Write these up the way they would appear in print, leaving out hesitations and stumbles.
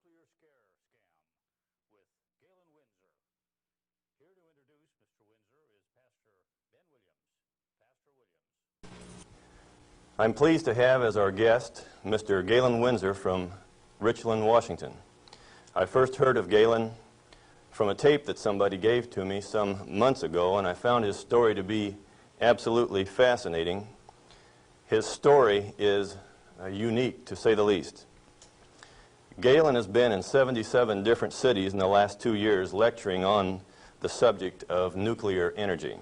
nuclear scare scam with Galen Winsor. Here to introduce Mr. Winsor is Pastor Ben Williams. Pastor Williams. I'm pleased to have as our guest Mr. Galen Winsor from Richland, Washington. I first heard of Galen from a tape that somebody gave to me some months ago, and I found his story to be absolutely fascinating. His story is unique, to say the least. Galen has been in 77 different cities in the last 2 years lecturing on the subject of nuclear energy.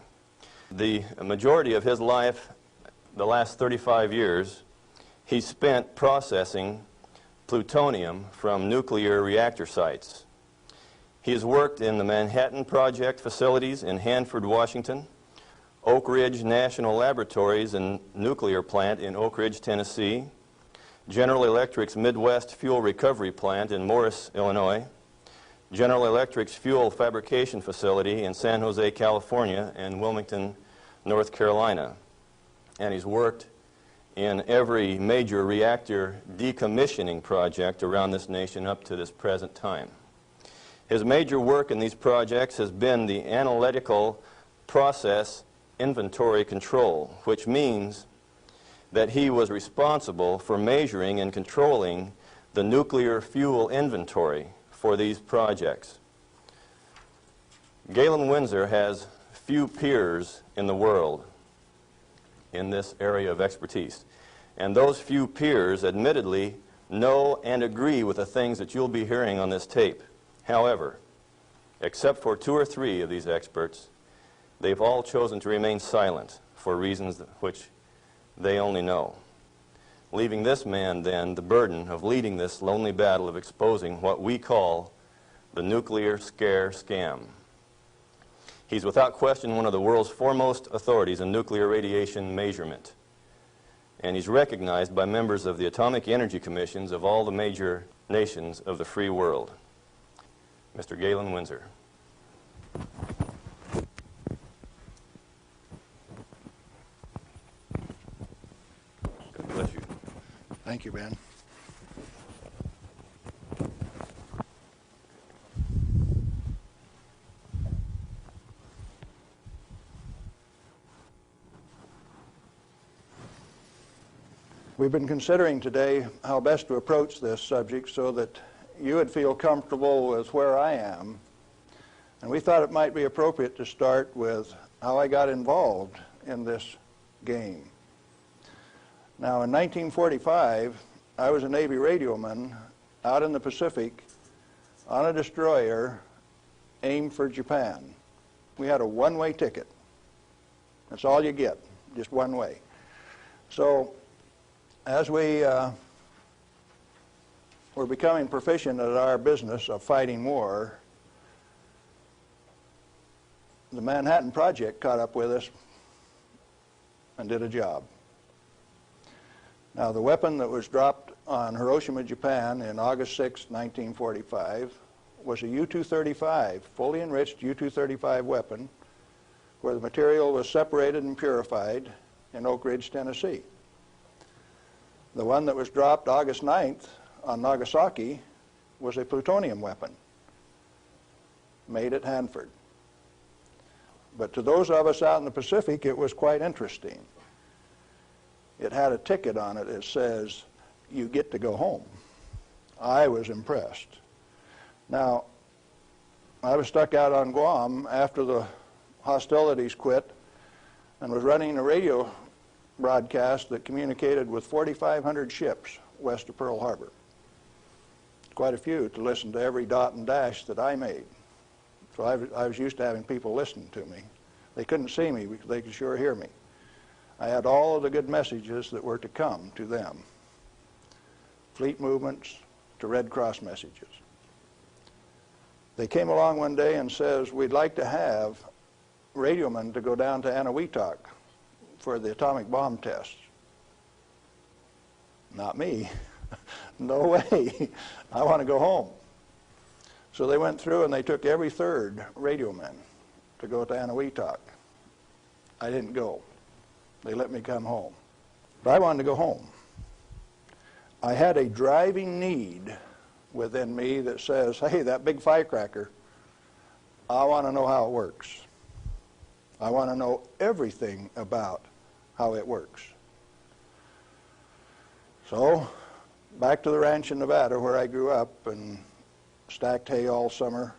The majority of his life, the last 35 years, he spent processing plutonium from nuclear reactor sites. He has worked in the Manhattan Project facilities in Hanford, Washington, Oak Ridge National Laboratories and Nuclear Plant in Oak Ridge, Tennessee, General Electric's Midwest Fuel Recovery Plant in Morris, Illinois, General Electric's Fuel Fabrication Facility in San Jose, California, and Wilmington, North Carolina. And he's worked in every major reactor decommissioning project around this nation up to this present time. His major work in these projects has been the analytical process inventory control, which means that he was responsible for measuring and controlling the nuclear fuel inventory for these projects. Galen Winsor has few peers in the world in this area of expertise. And those few peers admittedly know and agree with the things that you'll be hearing on this tape. However, except for 2 or 3 of these experts, they've all chosen to remain silent for reasons which they only know, leaving this man then the burden of leading this lonely battle of exposing what we call the nuclear scare scam. He's without question one of the world's foremost authorities in nuclear radiation measurement, and he's recognized by members of the Atomic Energy Commissions of all the major nations of the free world. Mr. Galen Winsor. God bless you. Thank you, Ben. We've been considering today how best to approach this subject so that you would feel comfortable with where I am. And we thought it might be appropriate to start with how I got involved in this game. Now, in 1945, I was a Navy radioman out in the Pacific on a destroyer aimed for Japan. We had a one-way ticket. That's all you get, just one way. So, as we were becoming proficient at our business of fighting war, the Manhattan Project caught up with us and did a job. Now, the weapon that was dropped on Hiroshima, Japan in August 6, 1945 was a U-235, fully enriched U-235 weapon, where the material was separated and purified in Oak Ridge, Tennessee. The one that was dropped August 9th on Nagasaki was a plutonium weapon made at Hanford. But to those of us out in the Pacific, it was quite interesting. It had a ticket on it that says, "You get to go home." I was impressed. Now, I was stuck out on Guam after the hostilities quit and was running a radio broadcast that communicated with 4,500 ships west of Pearl Harbor. Quite a few to listen to every dot and dash that I made. So I was used to having people listen to me. They couldn't see me, but they could sure hear me. I had all of the good messages that were to come to them. Fleet movements to Red Cross messages. They came along one day and says, "We'd like to have radiomen to go down to Eniwetok for the atomic bomb tests." Not me. No way. I want to go home. So they went through and they took every 3rd radioman to go to Eniwetok. I didn't go. They let me come home. But I wanted to go home. I had a driving need within me that says, hey, that big firecracker, I want to know how it works. I want to know everything about how it works. So, back to the ranch in Nevada where I grew up and stacked hay all summer,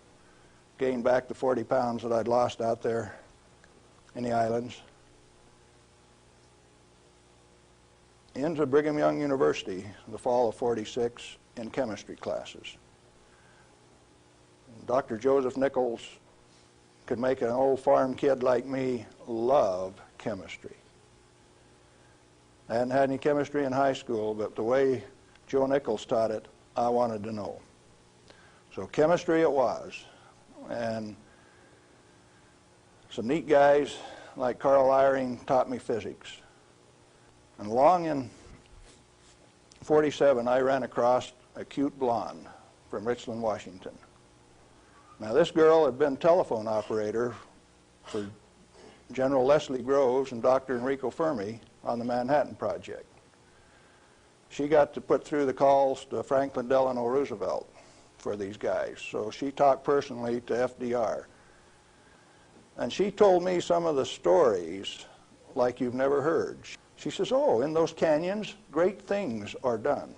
gained back the 40 pounds that I'd lost out there in the islands. Into Brigham Young University in the fall of '46 in chemistry classes. Dr. Joseph Nichols could make an old farm kid like me love chemistry. I hadn't had any chemistry in high school, but the way Joe Nichols taught it, I wanted to know. So chemistry it was. And some neat guys like Carl Eyring taught me physics. And along in '47, I ran across a cute blonde from Richland, Washington. Now, this girl had been telephone operator for General Leslie Groves and Dr. Enrico Fermi on the Manhattan Project. She got to put through the calls to Franklin Delano Roosevelt for these guys, so she talked personally to FDR. And she told me some of the stories like you've never heard. She says, oh, in those canyons, great things are done.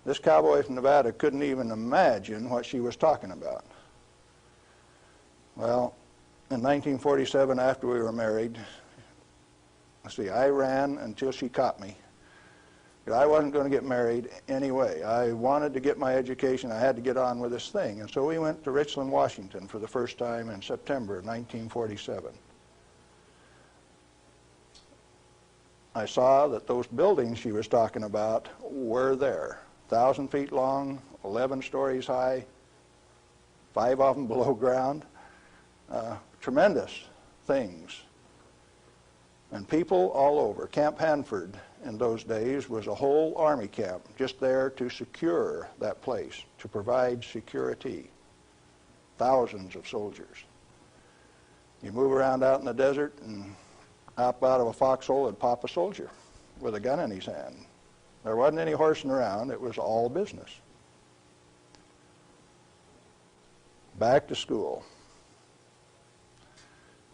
This cowboy from Nevada couldn't even imagine what she was talking about. Well, in 1947, after we were married, I ran until she caught me. But I wasn't going to get married anyway. I wanted to get my education. I had to get on with this thing. And so we went to Richland, Washington for the first time in September 1947. I saw that those buildings she was talking about were there. 1,000 feet long, 11 stories high, 5 of them below ground. Tremendous things. And people all over. Camp Hanford in those days was a whole army camp just there to secure that place, to provide security. Thousands of soldiers. You move around out in the desert and hop out of a foxhole and pop a soldier with a gun in his hand. There wasn't any horsing around. It was all business. Back to school.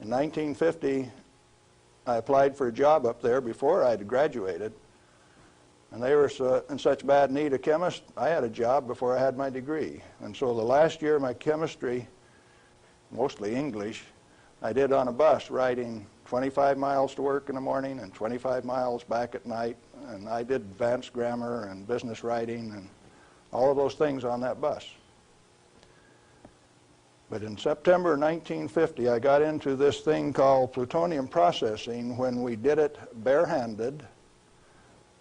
In 1950, I applied for a job up there before I had graduated, and they were in such bad need of chemists, I had a job before I had my degree. And so the last year of my chemistry, mostly English, I did on a bus, riding 25 miles to work in the morning and 25 miles back at night. And I did advanced grammar and business writing and all of those things on that bus. But in September 1950, I got into this thing called plutonium processing when we did it barehanded,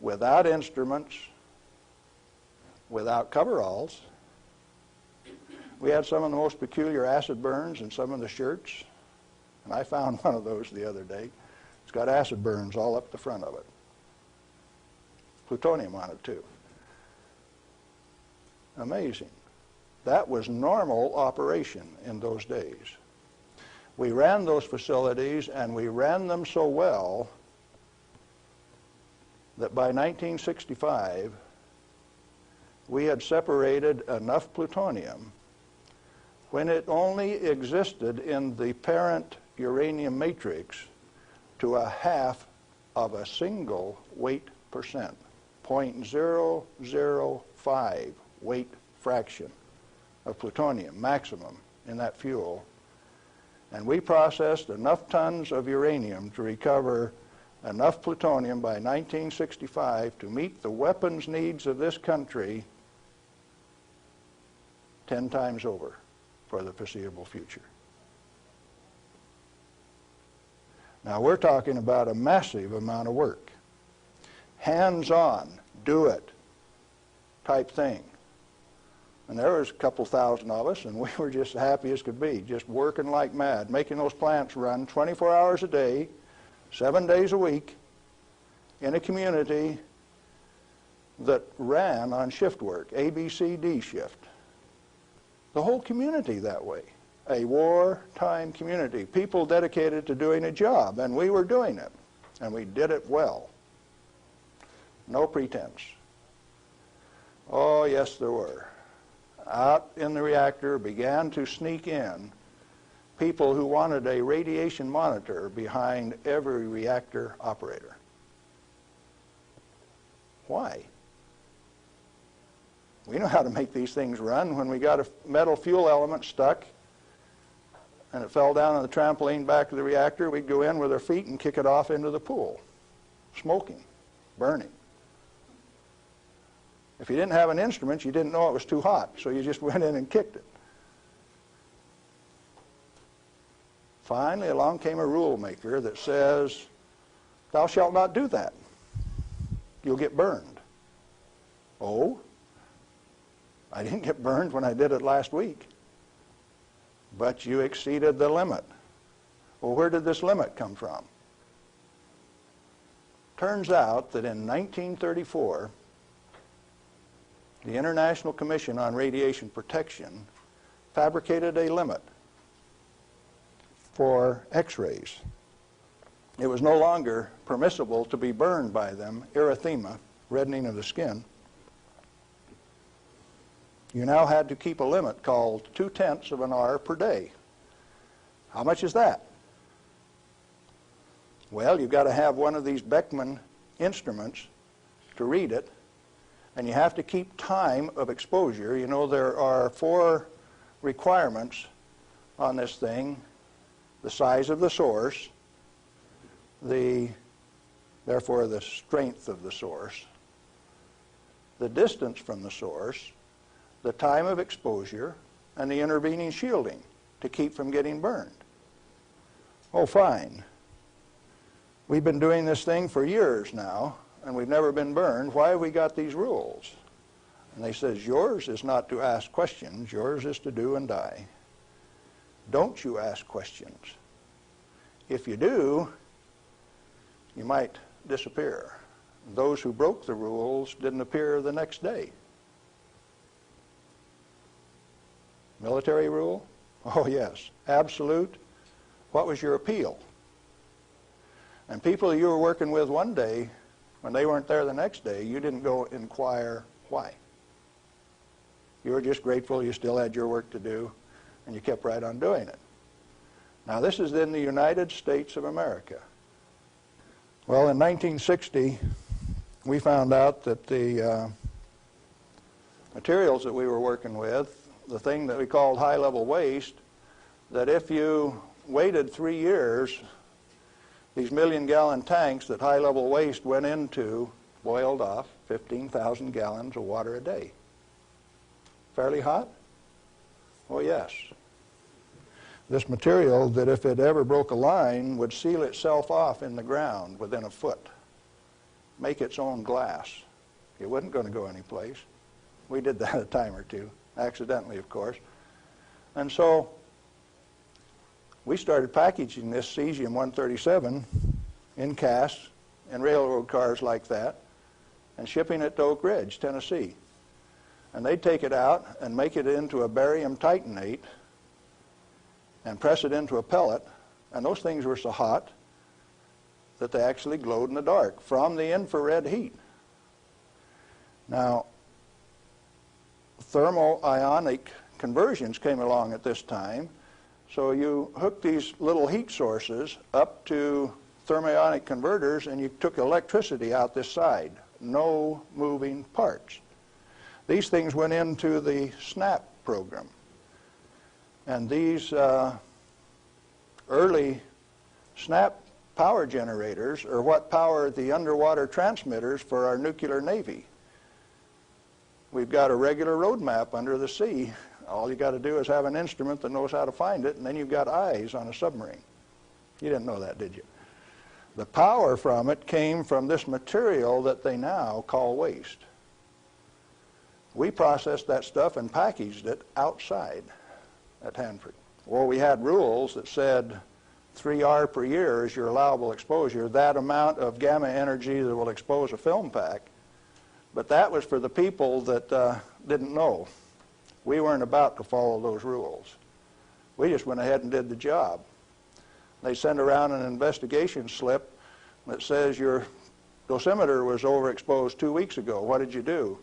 without instruments, without coveralls. We had some of the most peculiar acid burns in some of the shirts. And I found one of those the other day. It's got acid burns all up the front of it. Plutonium on it, too. Amazing. That was normal operation in those days. We ran those facilities, and we ran them so well that by 1965, we had separated enough plutonium when it only existed in the parent uranium matrix to a half of a single weight percent, 0.005 weight fraction of plutonium maximum in that fuel. And we processed enough tons of uranium to recover enough plutonium by 1965 to meet the weapons needs of this country 10 times over for the foreseeable future. Now we're talking about a massive amount of work. Hands-on, do it type thing. And there was a couple thousand of us, and we were just happy as could be, just working like mad, making those plants run 24 hours a day, 7 days a week, in a community that ran on shift work, A, B, C, D shift. The whole community that way. A wartime community, people dedicated to doing a job, and we were doing it, and we did it well. No pretense. Oh, yes, there were. Out in the reactor began to sneak in people who wanted a radiation monitor behind every reactor operator. Why? We know how to make these things run. When we got a metal fuel element stuck and it fell down on the trampoline back of the reactor, we'd go in with our feet and kick it off into the pool, smoking, burning. If you didn't have an instrument, you didn't know it was too hot, so you just went in and kicked it. Finally, along came a rule maker that says, thou shalt not do that. You'll get burned. Oh? I didn't get burned when I did it last week. But you exceeded the limit. Well, where did this limit come from? Turns out that in 1934, the International Commission on Radiation Protection fabricated a limit for X-rays. It was no longer permissible to be burned by them, erythema, reddening of the skin. You now had to keep a limit called 0.2 of an hour per day. How much is that? Well, you've got to have one of these Beckman instruments to read it, and you have to keep time of exposure. You know, there are 4 requirements on this thing: the size of the source, therefore the strength of the source, the distance from the source, the time of exposure, and the intervening shielding to keep from getting burned. Oh, fine. We've been doing this thing for years now, and we've never been burned. Why have we got these rules? And they says, yours is not to ask questions, yours is to do and die. Don't you ask questions. If you do, you might disappear. Those who broke the rules didn't appear the next day. Military rule? Oh, yes. Absolute. What was your appeal? And people you were working with one day, when they weren't there the next day, you didn't go inquire why. You were just grateful you still had your work to do, and you kept right on doing it. Now, this is in the United States of America. Well, in 1960, we found out that the materials that we were working with, the thing that we called high-level waste, that if you waited 3 years, these million-gallon tanks that high-level waste went into boiled off 15,000 gallons of water a day. Fairly hot? Oh, yes. This material, that if it ever broke a line, would seal itself off in the ground within a foot, make its own glass. It wasn't going to go anyplace. We did that a time or two, accidentally, of course. And so we started packaging this cesium-137 in casts and railroad cars like that and shipping it to Oak Ridge, Tennessee. And they'd take it out and make it into a barium titanate and press it into a pellet, and those things were so hot that they actually glowed in the dark from the infrared heat. Now, thermo-ionic conversions came along at this time, so you hooked these little heat sources up to thermionic converters and you took electricity out this side. No moving parts. These things went into the SNAP program. And these early SNAP power generators are what power the underwater transmitters for our nuclear navy. We've got a regular road map under the sea. All you got to do is have an instrument that knows how to find it, and then you've got eyes on a submarine. You didn't know that, did you? The power from it came from this material that they now call waste. We processed that stuff and packaged it outside at Hanford. Well, we had rules that said 3R per year is your allowable exposure, that amount of gamma energy that will expose a film pack. But that was for the people that didn't know. We weren't about to follow those rules. We just went ahead and did the job. They send around an investigation slip that says your dosimeter was overexposed 2 weeks ago. What did you do?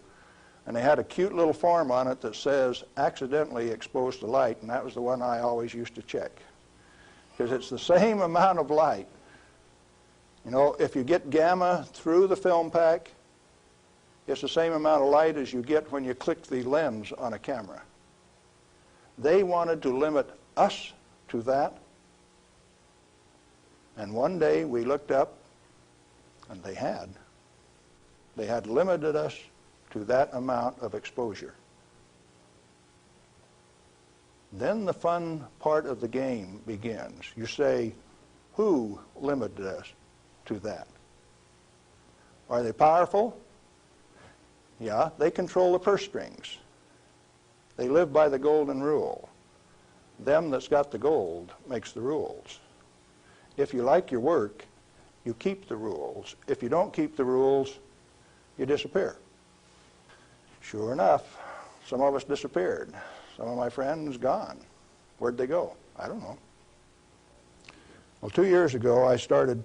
And they had a cute little form on it that says accidentally exposed to light, and that was the one I always used to check. Because it's the same amount of light. You know, if you get gamma through the film pack, it's the same amount of light as you get when you click the lens on a camera. They wanted to limit us to that. And one day we looked up, and they had. They had limited us to that amount of exposure. Then the fun part of the game begins. You say, who limited us to that? Are they powerful? Yeah, they control the purse strings. They live by the golden rule. Them that's got the gold makes the rules. If you like your work, you keep the rules. If you don't keep the rules, you disappear. Sure enough, some of us disappeared. Some of my friends gone. Where'd they go? I don't know. Well, 2 years ago, I started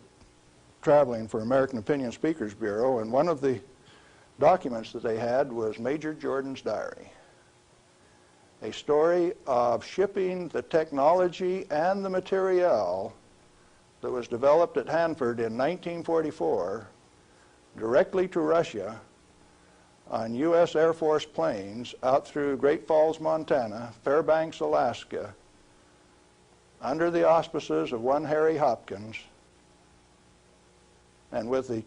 traveling for American Opinion Speakers Bureau, and one of the documents that they had was Major Jordan's diary. A story of shipping the technology and the materiel that was developed at Hanford in 1944 directly to Russia on U.S. Air Force planes out through Great Falls, Montana, Fairbanks, Alaska, under the auspices of one Harry Hopkins, and with the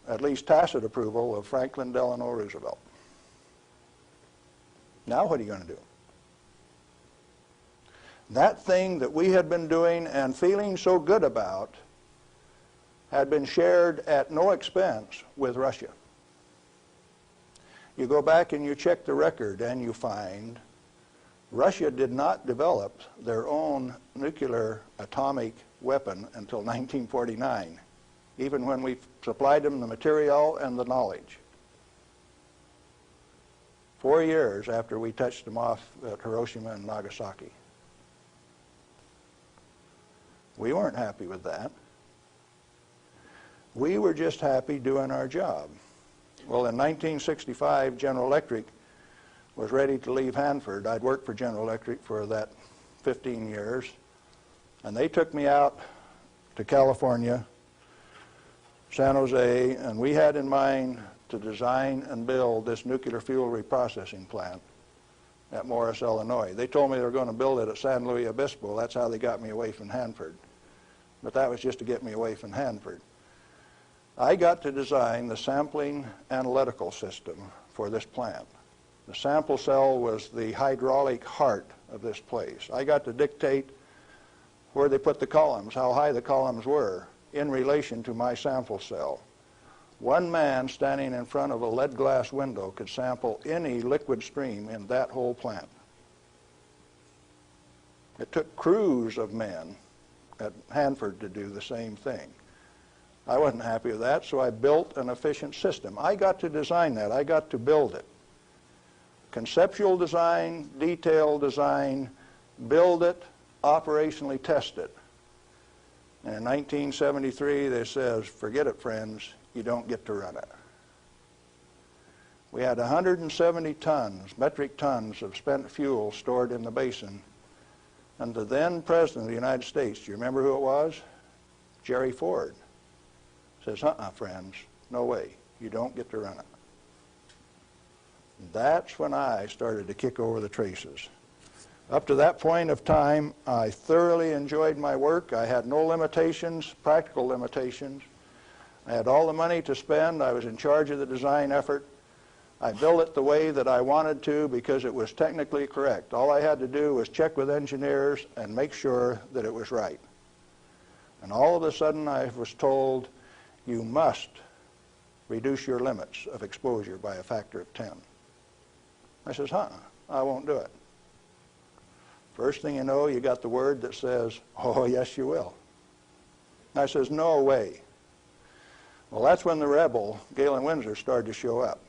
at least tacit approval of Franklin Delano Roosevelt. Now what are you going to do? That thing that we had been doing and feeling so good about had been shared at no expense with Russia. You go back and you check the record and you find Russia did not develop their own nuclear atomic weapon until 1949, even when we supplied them the material and the knowledge. 4 years after we touched them off at Hiroshima and Nagasaki. We weren't happy with that. We were just happy doing our job. Well, in 1965, General Electric was ready to leave Hanford. I'd worked for General Electric for that 15 years, and they took me out to California, San Jose, and we had in mind to design and build this nuclear fuel reprocessing plant at Morris, Illinois. They told me they were going to build it at San Luis Obispo. That's how they got me away from Hanford. But that was just to get me away from Hanford. I got to design the sampling analytical system for this plant. The sample cell was the hydraulic heart of this place. I got to dictate where they put the columns, how high the columns were in relation to my sample cell. One man standing in front of a lead glass window could sample any liquid stream in that whole plant. It took crews of men at Hanford to do the same thing. I wasn't happy with that, so I built an efficient system. I got to design that. I got to build it. Conceptual design, detailed design, build it, operationally test it. And in 1973, they says, forget it, friends, you don't get to run it. We had 170 tons, metric tons of spent fuel stored in the basin. And the then President of the United States, do you remember who it was? Jerry Ford. Says, friends, no way, you don't get to run it. That's when I started to kick over the traces. Up to that point of time, I thoroughly enjoyed my work. I had no limitations, practical limitations. I had all the money to spend. I was in charge of the design effort. I built it the way that I wanted to because it was technically correct. All I had to do was check with engineers and make sure that it was right. And all of a sudden I was told, you must reduce your limits of exposure by a factor of 10. I says, I won't do it. First thing you know, you got the word that says, oh, yes, you will. I says, no way. Well, that's when the rebel, Galen Winsor, started to show up.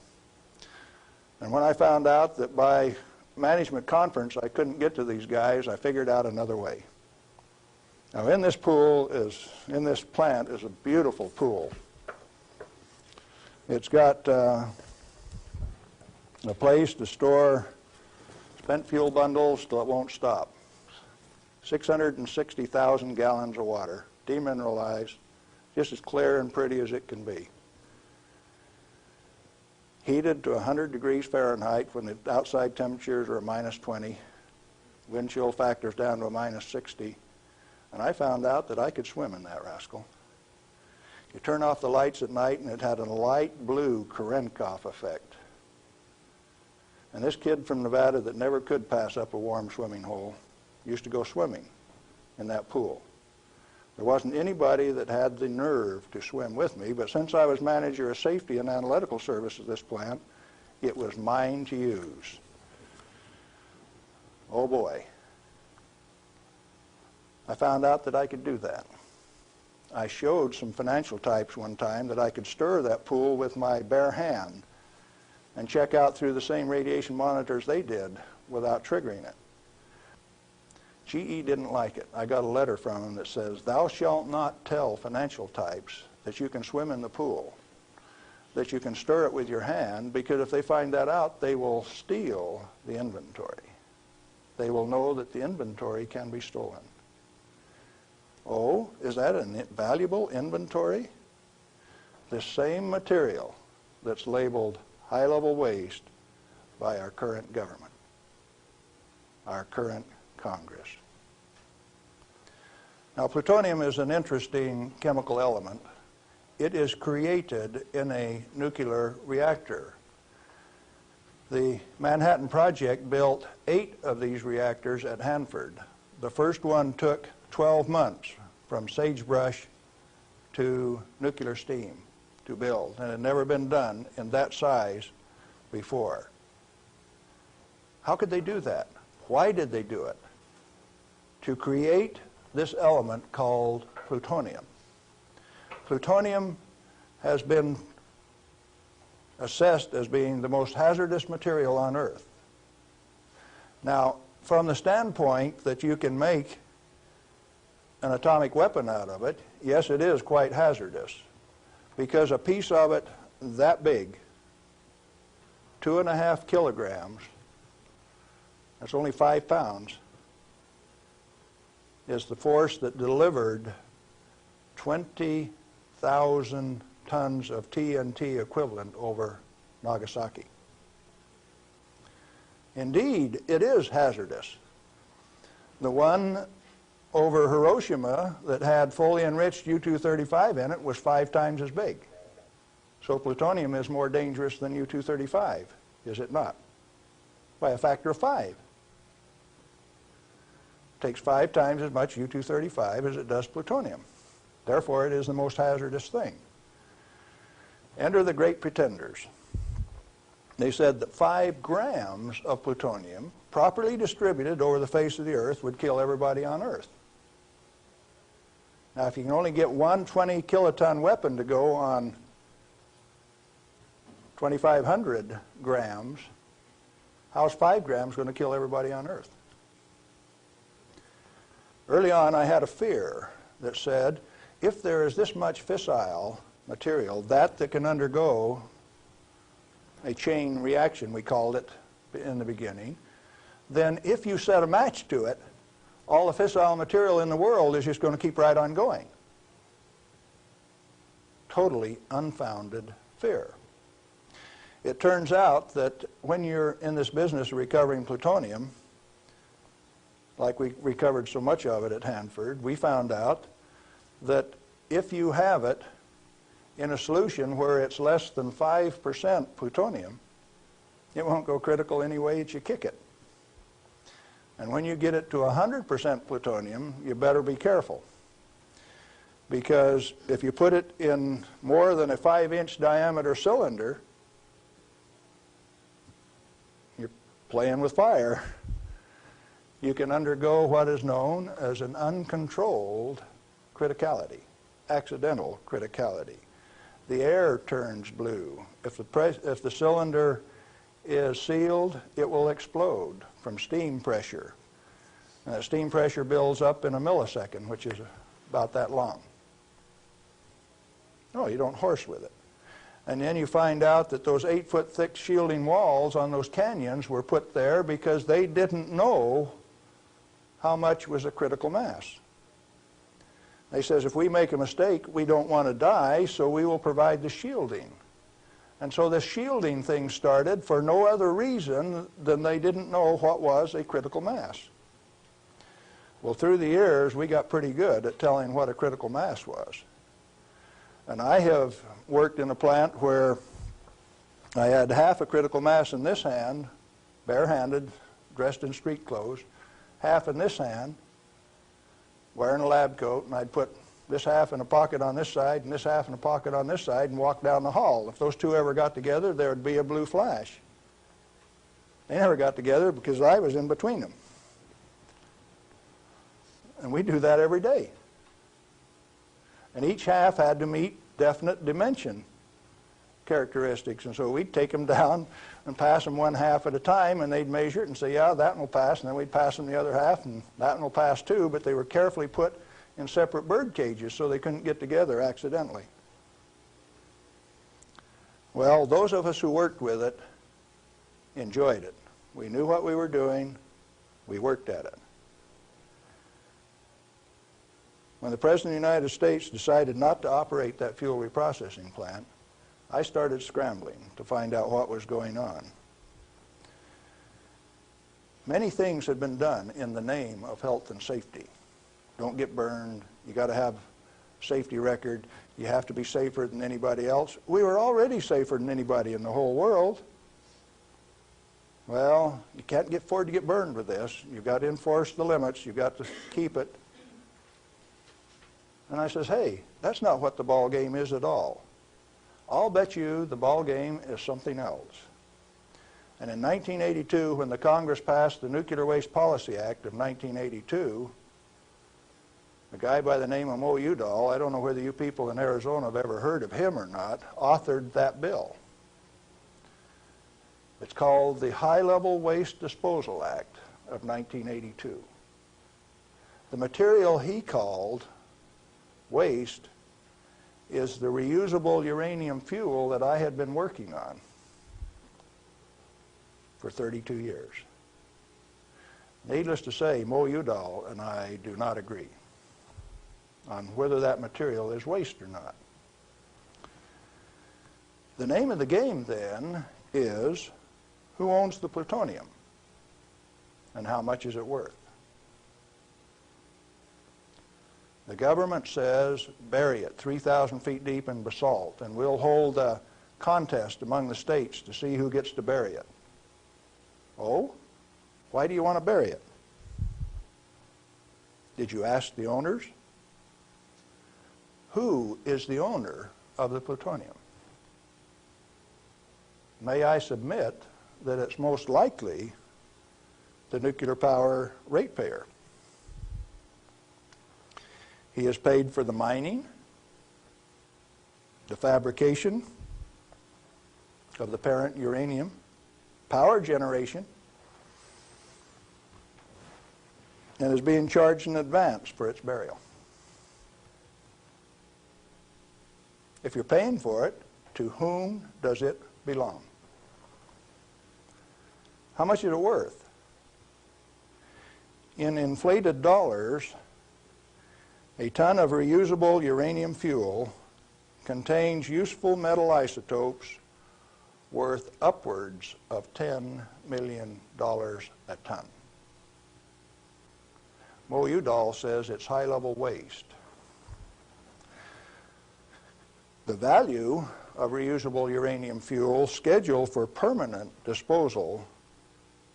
And when I found out that by management conference I couldn't get to these guys, I figured out another way. Now, in this plant is a beautiful pool. It's got a place to store spent fuel bundles till it won't stop. 660,000 gallons of water, demineralized, just as clear and pretty as it can be. Heated to 100 degrees Fahrenheit when the outside temperatures are minus 20, wind chill factors down to a minus 60, and I found out that I could swim in that rascal. You turn off the lights at night and it had a light blue Cherenkov effect. And this kid from Nevada that never could pass up a warm swimming hole used to go swimming in that pool. There wasn't anybody that had the nerve to swim with me, but since I was manager of safety and analytical service at this plant, it was mine to use. Oh boy. I found out that I could do that. I showed some financial types one time that I could stir that pool with my bare hand and check out through the same radiation monitors they did without triggering it. GE didn't like it. I got a letter from them that says, "Thou shalt not tell financial types that you can swim in the pool, that you can stir it with your hand, because if they find that out, they will steal the inventory. They will know that the inventory can be stolen." Oh, is that a valuable inventory? This same material that's labeled high-level waste by our current government, our current Congress. Now, plutonium is an interesting chemical element. It is created in a nuclear reactor. The Manhattan Project built 8 of these reactors at Hanford. The first one took 12 months from sagebrush to nuclear steam to build, and it had never been done in that size before. How could they do that? Why did they do it? To create this element called plutonium. Plutonium has been assessed as being the most hazardous material on Earth. Now, from the standpoint that you can make an atomic weapon out of it, yes, it is quite hazardous, because a piece of it that big, 2.5 kilograms, that's only 5 pounds, is the force that delivered 20,000 tons of TNT equivalent over Nagasaki. Indeed, it is hazardous. The one over Hiroshima that had fully enriched U-235 in it was 5 times as big. So plutonium is more dangerous than U-235, is it not? By a factor of 5. It takes 5 times as much U-235 as it does plutonium. Therefore, it is the most hazardous thing. Enter the great pretenders. They said that 5 grams of plutonium, properly distributed over the face of the Earth, would kill everybody on Earth. Now, if you can only get one 20-kiloton weapon to go on 2,500 grams, how's 5 grams going to kill everybody on Earth? Early on, I had a fear that said, if there is this much fissile material, that can undergo a chain reaction, we called it in the beginning, then if you set a match to it, all the fissile material in the world is just going to keep right on going. Totally unfounded fear. It turns out that when you're in this business of recovering plutonium, like we recovered so much of it at Hanford, we found out that if you have it in a solution where it's less than 5% plutonium, it won't go critical any way that you kick it. And when you get it to 100% plutonium, you better be careful. Because if you put it in more than a 5-inch diameter cylinder, you're playing with fire. You can undergo what is known as an uncontrolled criticality, accidental criticality. The air turns blue. If the cylinder is sealed, it will explode from steam pressure. And that steam pressure builds up in a millisecond, which is about that long. No, you don't horse with it. And then you find out that those 8-foot thick shielding walls on those canyons were put there because they didn't know how much was a critical mass. They says, if we make a mistake, we don't want to die, so we will provide the shielding. And so this shielding thing started for no other reason than they didn't know what was a critical mass. Well, through the years, we got pretty good at telling what a critical mass was. And I have worked in a plant where I had half a critical mass in this hand, barehanded, dressed in street clothes, half in this hand, wearing a lab coat, and I'd put this half in a pocket on this side and this half in a pocket on this side and walk down the hall. If those two ever got together, there would be a blue flash. They never got together because I was in between them. And we do that every day. And each half had to meet definite dimension characteristics. And so we'd take them down and pass them one half at a time, and they'd measure it and say, yeah, that one will pass. And then we'd pass them the other half, and that one will pass too. But they were carefully put in separate bird cages so they couldn't get together accidentally. Well, those of us who worked with it enjoyed it. We knew what we were doing. We worked at it. When the President of the United States decided not to operate that fuel reprocessing plant, I started scrambling to find out what was going on. Many things had been done in the name of health and safety. Don't get burned. You got to have a safety record. You have to be safer than anybody else. We were already safer than anybody in the whole world. Well, you can't afford to get burned with this. You've got to enforce the limits. You've got to keep it. And I says, hey, that's not what the ball game is at all. I'll bet you the ball game is something else. And in 1982, when the Congress passed the Nuclear Waste Policy Act of 1982, a guy by the name of Mo Udall, I don't know whether you people in Arizona have ever heard of him or not, authored that bill. It's called the High-Level Waste Disposal Act of 1982. The material he called waste is the reusable uranium fuel that I had been working on for 32 years. Needless to say, Mo Udall and I do not agree on whether that material is waste or not. The name of the game then is, who owns the plutonium and how much is it worth? The government says, bury it 3,000 feet deep in basalt, and we'll hold a contest among the states to see who gets to bury it. Oh? Why do you want to bury it? Did you ask the owners? Who is the owner of the plutonium? May I submit that it's most likely the nuclear power ratepayer. He is paid for the mining, the fabrication of the parent uranium, power generation, and is being charged in advance for its burial. If you're paying for it, to whom does it belong? How much is it worth? In inflated dollars, a ton of reusable uranium fuel contains useful metal isotopes worth upwards of $10 million a ton. Mo Udall says it's high-level waste. The value of reusable uranium fuel scheduled for permanent disposal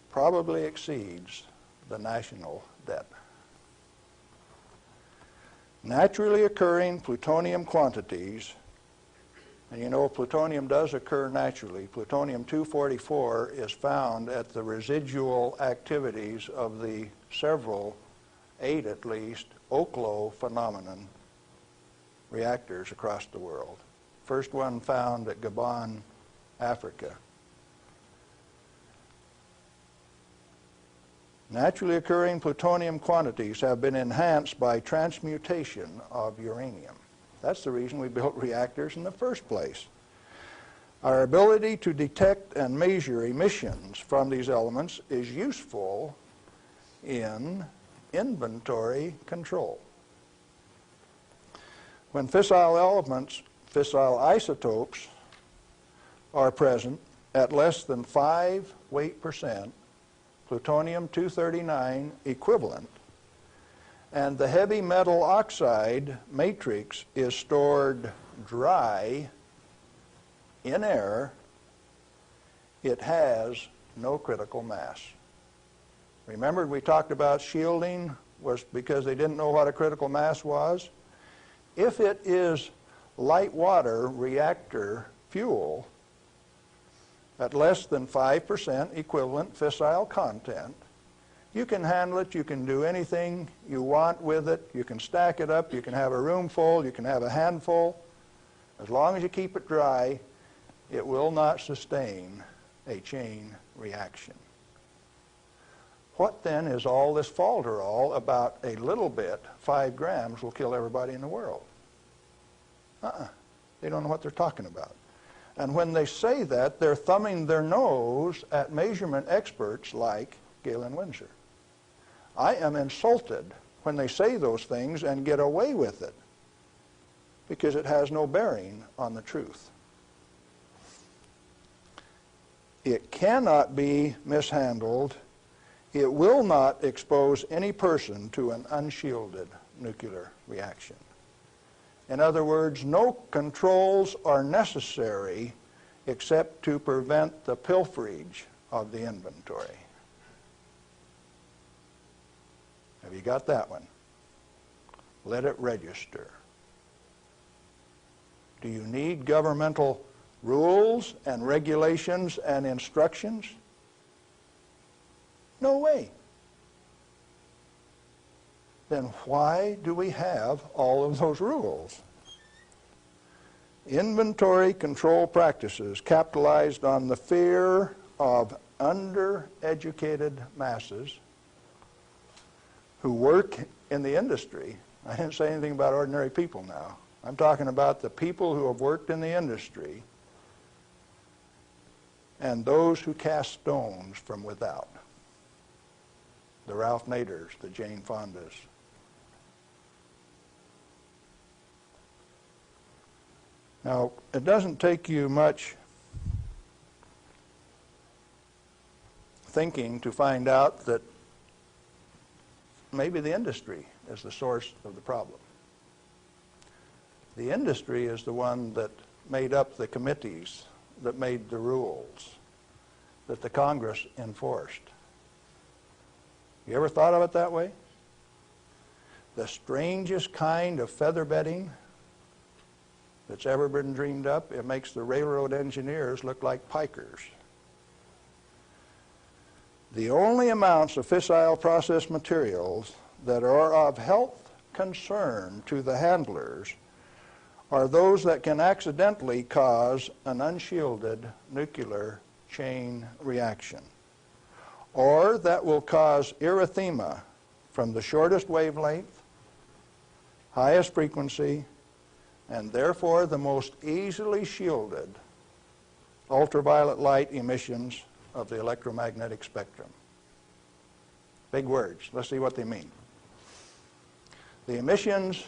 probably exceeds the national debt. Naturally occurring plutonium quantities, and you know plutonium does occur naturally. Plutonium-244 is found at the residual activities of the several, 8 at least, Oklo phenomenon reactors across the world. First one found at Gabon, Africa. Naturally occurring plutonium quantities have been enhanced by transmutation of uranium. That's the reason we built reactors in the first place. Our ability to detect and measure emissions from these elements is useful in inventory control. When fissile elements, fissile isotopes, are present at less than 5 weight percent, plutonium-239 equivalent, and the heavy metal oxide matrix is stored dry in air, it has no critical mass. Remember we talked about shielding was because they didn't know what a critical mass was? If it is light water reactor fuel at less than 5% equivalent fissile content, you can handle it, you can do anything you want with it, you can stack it up, you can have a room full, you can have a handful. As long as you keep it dry, it will not sustain a chain reaction. What then is all this falderall about a little bit, 5 grams will kill everybody in the world? They don't know what they're talking about. And when they say that, they're thumbing their nose at measurement experts like Galen Winsor. I am insulted when they say those things and get away with it because it has no bearing on the truth. It cannot be mishandled. It will not expose any person to an unshielded nuclear reaction. In other words, no controls are necessary except to prevent the pilferage of the inventory. Have you got that one? Let it register. Do you need governmental rules and regulations and instructions? No way. Then why do we have all of those rules? Inventory control practices capitalized on the fear of undereducated masses who work in the industry. I didn't say anything about ordinary people now. I'm talking about the people who have worked in the industry and those who cast stones from without. The Ralph Naders, the Jane Fondas. Now, it doesn't take you much thinking to find out that maybe the industry is the source of the problem. The industry is the one that made up the committees that made the rules that the Congress enforced. You ever thought of it that way? The strangest kind of feather bedding that's ever been dreamed up, it makes the railroad engineers look like pikers. The only amounts of fissile process materials that are of health concern to the handlers are those that can accidentally cause an unshielded nuclear chain reaction, or that will cause erythema from the shortest wavelength, highest frequency, and therefore the most easily shielded ultraviolet light emissions of the electromagnetic spectrum. Big words. Let's see what they mean. The emissions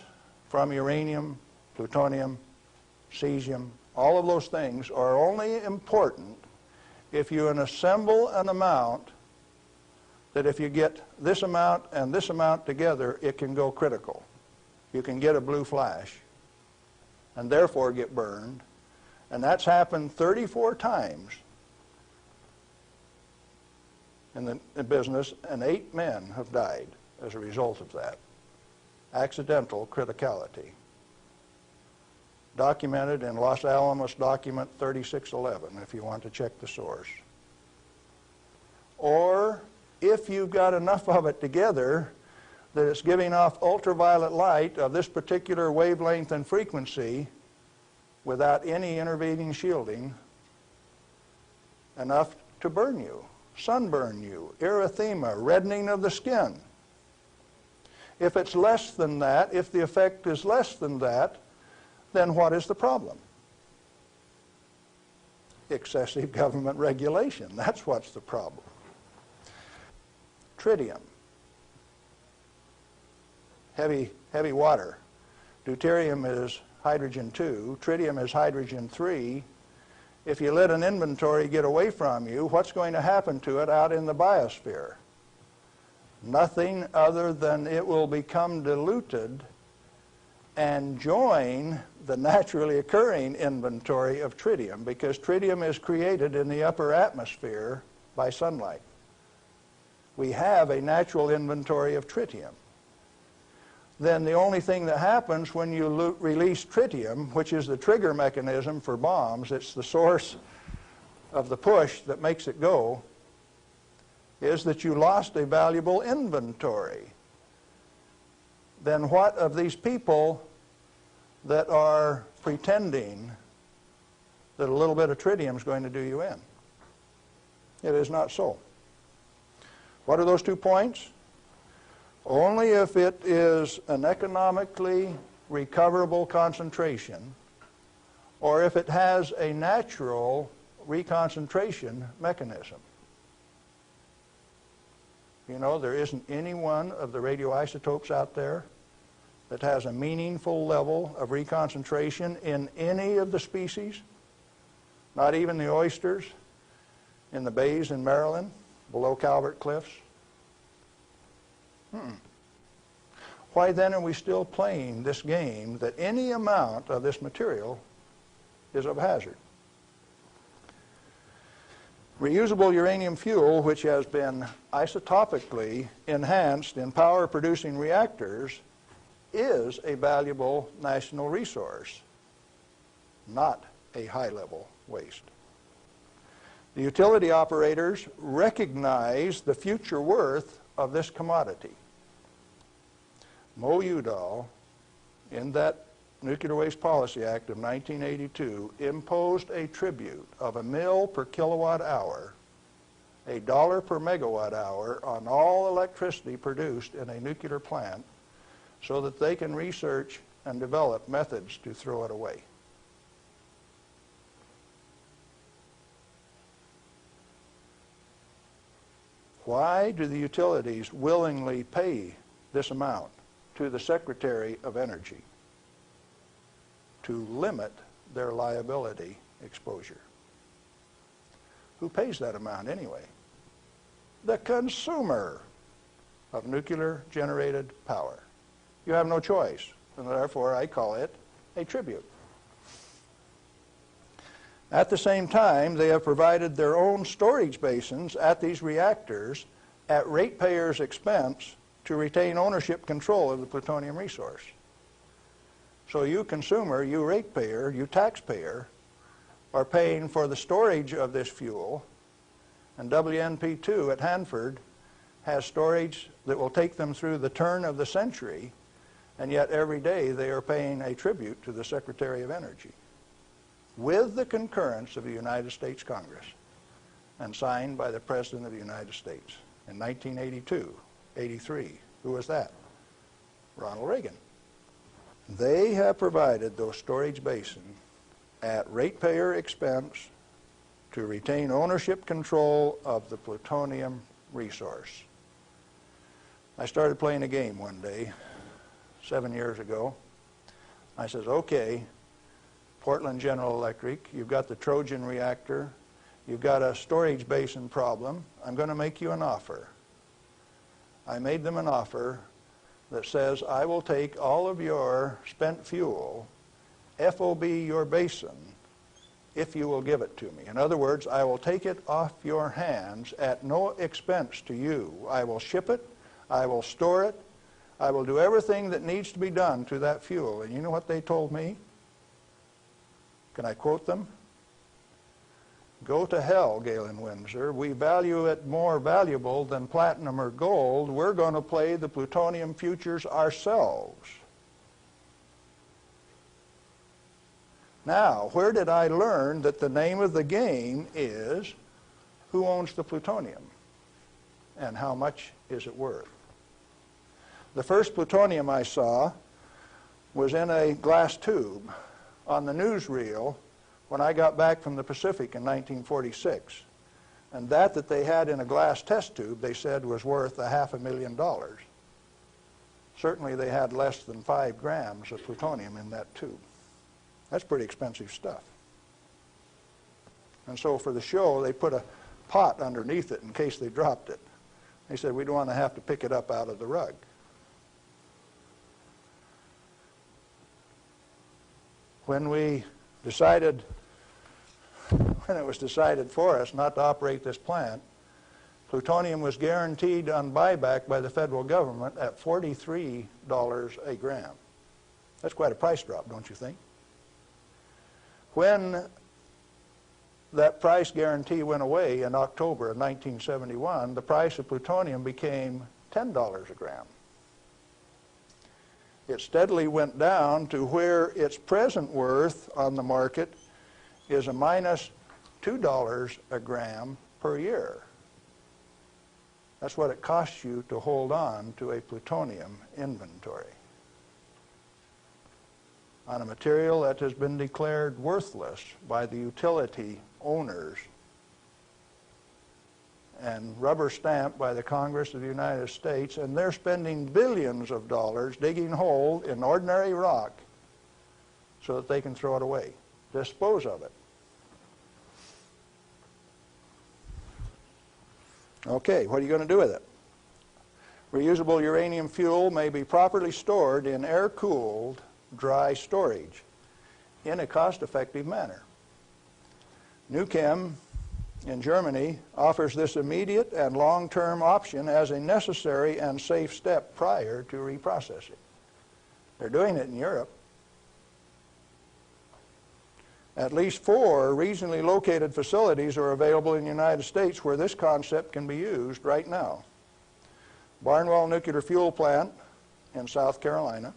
from uranium, plutonium, cesium, all of those things are only important if you assemble an amount that if you get this amount and this amount together, it can go critical. You can get a blue flash and therefore get burned. And that's happened 34 times in the business, and 8 men have died as a result of that. Accidental criticality. Documented in Los Alamos document 3611, if you want to check the source. Or if you've got enough of it together that it's giving off ultraviolet light of this particular wavelength and frequency without any intervening shielding, enough to burn you, sunburn you, erythema, reddening of the skin. If it's less than that, if the effect is less than that, then what is the problem? excessive government regulation. That's what's the problem. Tritium, heavy water. Deuterium is hydrogen 2. Tritium is hydrogen 3. If you let an inventory get away from you, what's going to happen to it out in the biosphere? Nothing other than it will become diluted and join the naturally occurring inventory of tritium, because tritium is created in the upper atmosphere by sunlight. We have a natural inventory of tritium. Then the only thing that happens when you release tritium, which is the trigger mechanism for bombs, it's the source of the push that makes it go, is that you lost a valuable inventory. Then what of these people that are pretending that a little bit of tritium is going to do you in? It is not so. What are those 2 points? Only if it is an economically recoverable concentration, or if it has a natural reconcentration mechanism. You know, there isn't any one of the radioisotopes out there that has a meaningful level of reconcentration in any of the species, not even the oysters in the bays in Maryland, below Calvert Cliffs. Why then are we still playing this game that any amount of this material is of hazard? Reusable uranium fuel, which has been isotopically enhanced in power-producing reactors, is a valuable national resource, not a high-level waste. The utility operators recognize the future worth of this commodity. Mo Udall, in that Nuclear Waste Policy Act of 1982, imposed a tribute of $1 per kilowatt hour, $1 per megawatt hour on all electricity produced in a nuclear plant, so that they can research and develop methods to throw it away. Why do the utilities willingly pay this amount to the Secretary of Energy? To limit their liability exposure. Who pays that amount anyway? The consumer of nuclear-generated power. You have no choice, and therefore I call it a tribute. At the same time, they have provided their own storage basins at these reactors at ratepayers' expense to retain ownership control of the plutonium resource. So you consumer, you ratepayer, you taxpayer, are paying for the storage of this fuel, and WNP2 at Hanford has storage that will take them through the turn of the century, and yet every day they are paying a tribute to the Secretary of Energy, with the concurrence of the United States Congress, and signed by the President of the United States in 1982, 83. Who was that? Ronald Reagan. They have provided those storage basins at ratepayer expense to retain ownership control of the plutonium resource. I started playing a game one day, 7 years ago. I says, okay, Portland General Electric, you've got the Trojan reactor, you've got a storage basin problem, I'm going to make you an offer. I made them an offer that says, I will take all of your spent fuel, FOB your basin, if you will give it to me. In other words, I will take it off your hands at no expense to you. I will ship it, I will store it, I will do everything that needs to be done to that fuel. And you know what they told me? Can I quote them? Go to hell, Galen Winsor. We value it more valuable than platinum or gold. We're going to play the plutonium futures ourselves. Now, where did I learn that the name of the game is who owns the plutonium and how much is it worth? The first plutonium I saw was in a glass tube on the newsreel when I got back from the Pacific in 1946. And that they had in a glass test tube, they said was worth $500,000. Certainly they had less than 5 grams of plutonium in that tube. That's pretty expensive stuff. And so for the show, they put a pot underneath it in case they dropped it. They said, we don't want to have to pick it up out of the rug. When it was decided for us not to operate this plant, plutonium was guaranteed on buyback by the federal government at $43 a gram. That's quite a price drop, don't you think? When that price guarantee went away in October of 1971, the price of plutonium became $10 a gram. It steadily went down to where its present worth on the market is a minus $2 a gram per year. That's what it costs you to hold on to a plutonium inventory on a material that has been declared worthless by the utility owners and rubber stamped by the Congress of the United States, and they're spending billions of dollars digging holes in ordinary rock so that they can throw it away, dispose of it. Okay, what are you going to do with it? Reusable uranium fuel may be properly stored in air-cooled, dry storage in a cost-effective manner. Nuchem in Germany offers this immediate and long-term option as a necessary and safe step prior to reprocessing. They're doing it in Europe. At least 4 regionally located facilities are available in the United States where this concept can be used right now. Barnwell Nuclear Fuel Plant in South Carolina,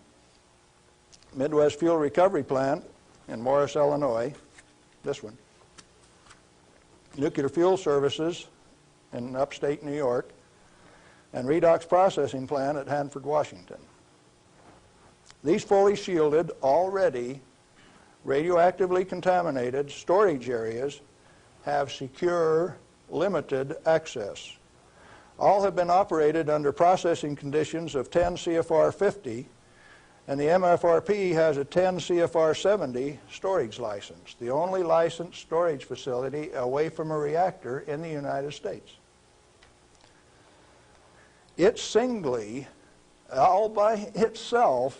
Midwest Fuel Recovery Plant in Morris, Illinois, this one, Nuclear Fuel Services in upstate New York, and Redox Processing Plant at Hanford, Washington. These fully shielded, already radioactively contaminated storage areas have secure, limited access. All have been operated under processing conditions of 10 CFR 50, and the MFRP has a 10 CFR 70 storage license, the only licensed storage facility away from a reactor in the United States. It singly, all by itself,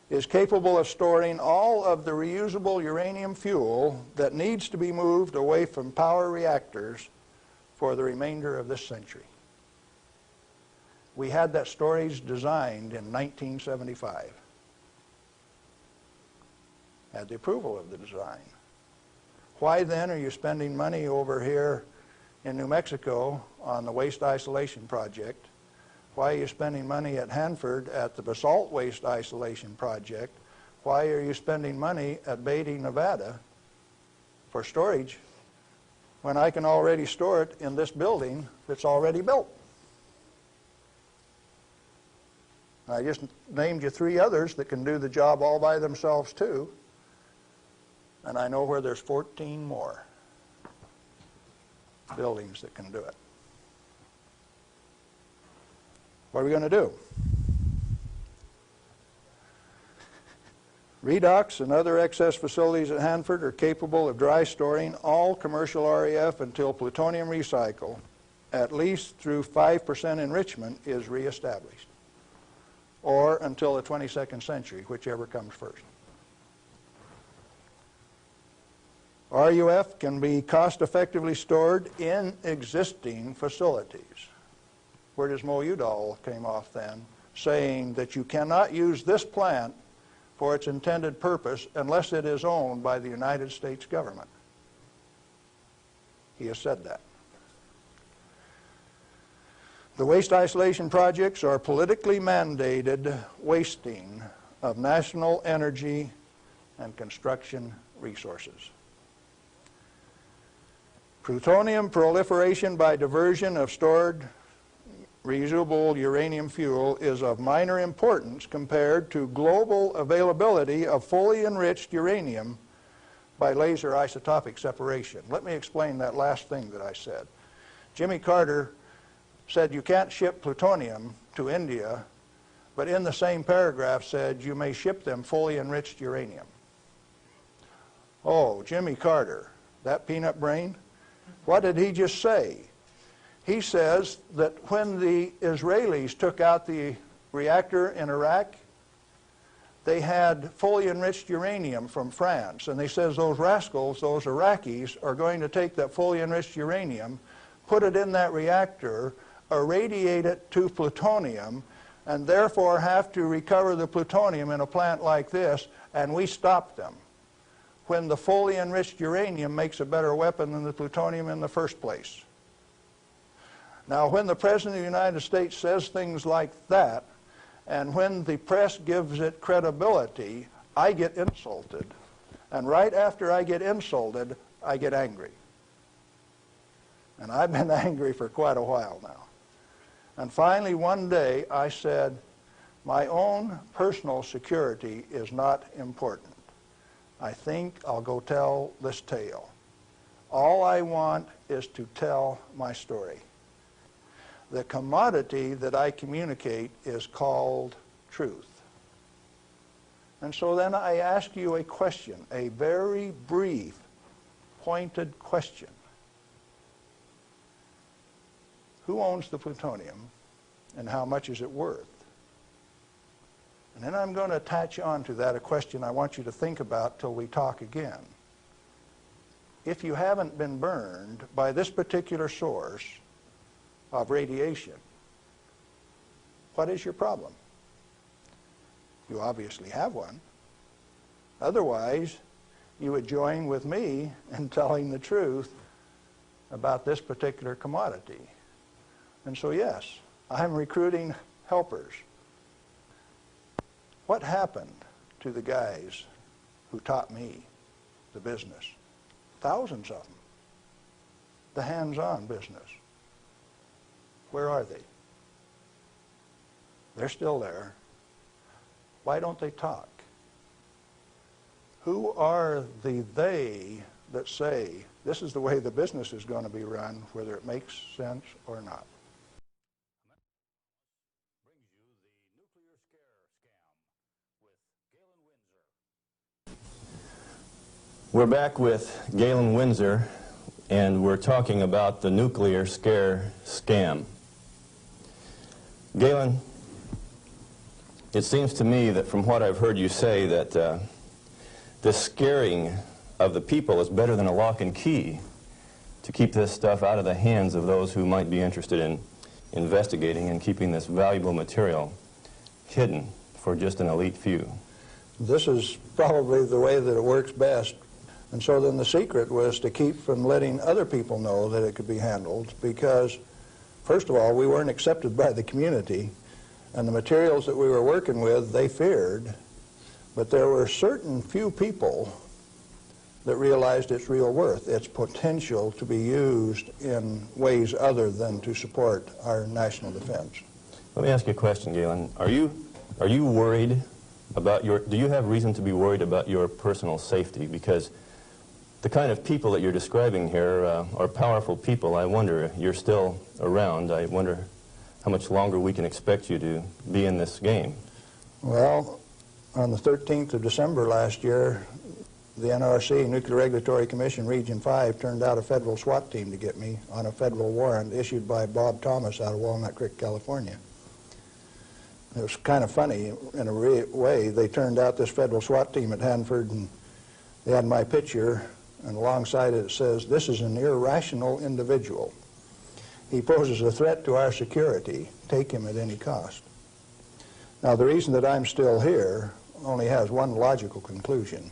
is capable of storing all of the reusable uranium fuel that needs to be moved away from power reactors for the remainder of this century. We had that storage designed in 1975. Had the approval of the design. Why then are you spending money over here in New Mexico on the waste isolation project? Why are you spending money at Hanford at the basalt waste isolation project? Why are you spending money at Beatty, Nevada for storage when I can already store it in this building that's already built? I just named you 3 others that can do the job all by themselves too, and I know where there's 14 more buildings that can do it. What are we going to do? Redox and other excess facilities at Hanford are capable of dry storing all commercial REF until plutonium recycle, at least through 5% enrichment, is reestablished, or until the 22nd century, whichever comes first. RUF can be cost-effectively stored in existing facilities. Where does Mo Udall came off then, saying that you cannot use this plant for its intended purpose unless it is owned by the United States government. He has said that. The waste isolation projects are politically mandated wasting of national energy and construction resources. Plutonium proliferation by diversion of stored reusable uranium fuel is of minor importance compared to global availability of fully enriched uranium by laser isotopic separation. Let me explain that last thing that I said. Jimmy Carter said you can't ship plutonium to India, but in the same paragraph said you may ship them fully enriched uranium. Oh, Jimmy Carter, that peanut brain, what did he just say? He says that when the Israelis took out the reactor in Iraq, they had fully enriched uranium from France, and they says those rascals, those Iraqis, are going to take that fully enriched uranium, put it in that reactor, irradiate it to plutonium, and therefore have to recover the plutonium in a plant like this, and we stopped them when the fully enriched uranium makes a better weapon than the plutonium in the first place. Now, when the President of the United States says things like that, and when the press gives it credibility, I get insulted. And right after I get insulted, I get angry. And I've been angry for quite a while now. And finally, one day, I said, my own personal security is not important. I think I'll go tell this tale. All I want is to tell my story. The commodity that I communicate is called truth. And so then I ask you a question, a very brief, pointed question. Who owns the plutonium, and how much is it worth? And then I'm going to attach on to that a question I want you to think about till we talk again. If you haven't been burned by this particular source of radiation, what is your problem? You obviously have one. Otherwise, you would join with me in telling the truth about this particular commodity. And so yes, I'm recruiting helpers. What happened to the guys who taught me the business? Thousands of them. The hands-on business. Where are they? They're still there. Why don't they talk? Who are the they that say this is the way the business is going to be run, whether it makes sense or not? Brings you the nuclear scare scam with Galen Winsor. We're back with Galen Winsor, and we're talking about the nuclear scare scam. Galen, it seems to me that from what I've heard you say that the scaring of the people is better than a lock and key to keep this stuff out of the hands of those who might be interested in investigating and keeping this valuable material hidden for just an elite few. This is probably the way that it works best. And so then the secret was to keep from letting other people know that it could be handled, because first of all, we weren't accepted by the community, and the materials that we were working with, they feared, but there were certain few people that realized its real worth, its potential to be used in ways other than to support our national defense. Let me ask you a question, Galen. Are you worried about do you have reason to be worried about your personal safety? Because the kind of people that you're describing here are powerful people. I wonder if you're still around. I wonder how much longer we can expect you to be in this game. Well, on the 13th of December last year, the NRC, Nuclear Regulatory Commission, Region 5, turned out a federal SWAT team to get me on a federal warrant issued by Bob Thomas out of Walnut Creek, California. It was kind of funny in a way. They turned out this federal SWAT team at Hanford, and they had my picture, and alongside it says, "This is an irrational individual. He poses a threat to our security. Take him at any cost." Now, the reason that I'm still here only has one logical conclusion.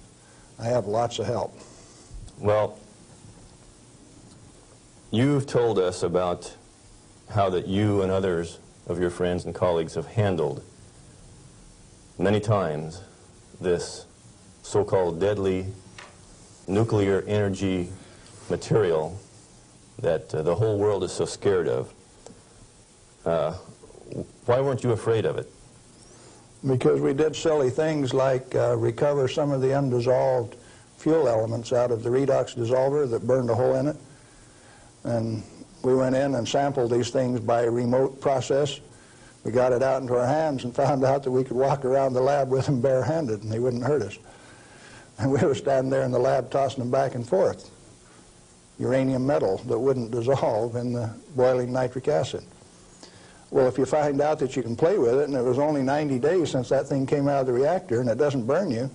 I have lots of help. Well, you've told us about how that you and others of your friends and colleagues have handled many times this so-called deadly nuclear energy material that the whole world is so scared of. Why weren't you afraid of it? Because we did silly things like recover some of the undissolved fuel elements out of the redox dissolver that burned a hole in it. And we went in and sampled these things by remote process. We got it out into our hands and found out that we could walk around the lab with them barehanded and they wouldn't hurt us. And we were standing there in the lab tossing them back and forth. Uranium metal that wouldn't dissolve in the boiling nitric acid. Well, if you find out that you can play with it, and it was only 90 days since that thing came out of the reactor and it doesn't burn you,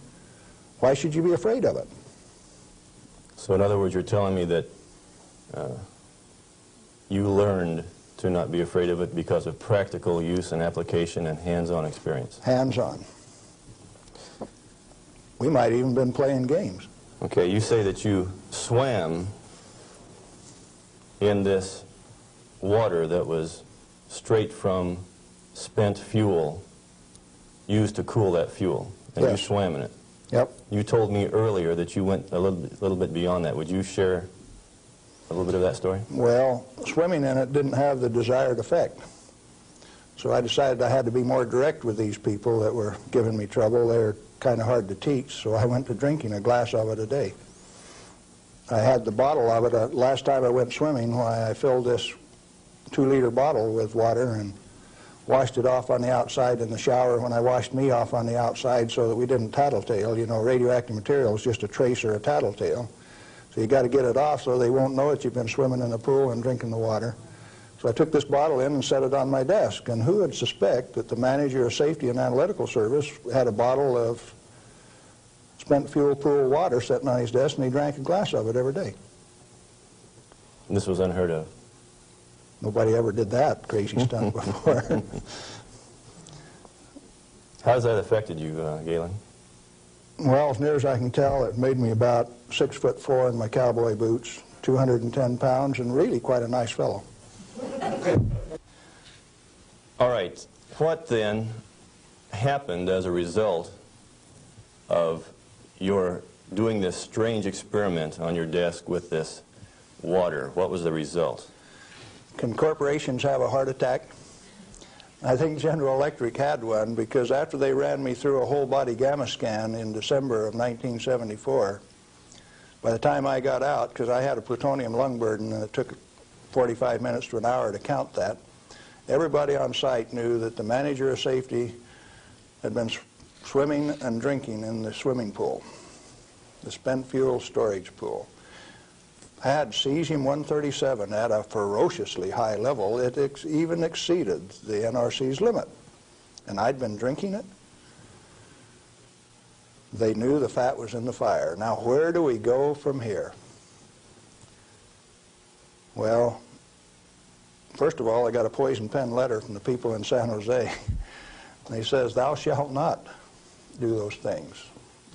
why should you be afraid of it? So in other words, you're telling me that you learned to not be afraid of it because of practical use and application and hands-on experience. Hands-on. We might even been playing games. Okay, you say that you swam in this water that was straight from spent fuel used to cool that fuel, and Yes. you swam in it. Yep. You told me earlier that you went a little bit beyond that. Would you share a little bit of that story? Well, swimming in it didn't have the desired effect. So I decided I had to be more direct with these people that were giving me trouble. They were kind of hard to teach, so I went to drinking a glass of it a day. I had the bottle of it. Last time I went swimming, why I filled this 2-liter bottle with water and washed it off on the outside in the shower when I washed me off on the outside so that we didn't tattletale. You know, radioactive material is just a trace or a tattletale. So you got to get it off so they won't know that you've been swimming in the pool and drinking the water. So I took this bottle in and set it on my desk. And who would suspect that the manager of safety and analytical service had a bottle of spent fuel pool water sitting on his desk, and he drank a glass of it every day. This was unheard of. Nobody ever did that crazy stunt before. How has that affected you, Galen? Well, as near as I can tell, it made me about 6'4" in my cowboy boots, 210 pounds, and really quite a nice fellow. All right. What then happened as a result of your doing this strange experiment on your desk with this water? What was the result? Can corporations have a heart attack? I think General Electric had one, because after they ran me through a whole body gamma scan in December of 1974, by the time I got out, because I had a plutonium lung burden and it took 45 minutes to an hour to count that, everybody on site knew that the manager of safety had been swimming and drinking in the swimming pool, the spent fuel storage pool. Had cesium-137 at a ferociously high level. It even exceeded the NRC's limit. And I'd been drinking it. They knew the fat was in the fire. Now, where do we go from here? Well, first of all, I got a poison pen letter from the people in San Jose. They says, "Thou shalt not do those things.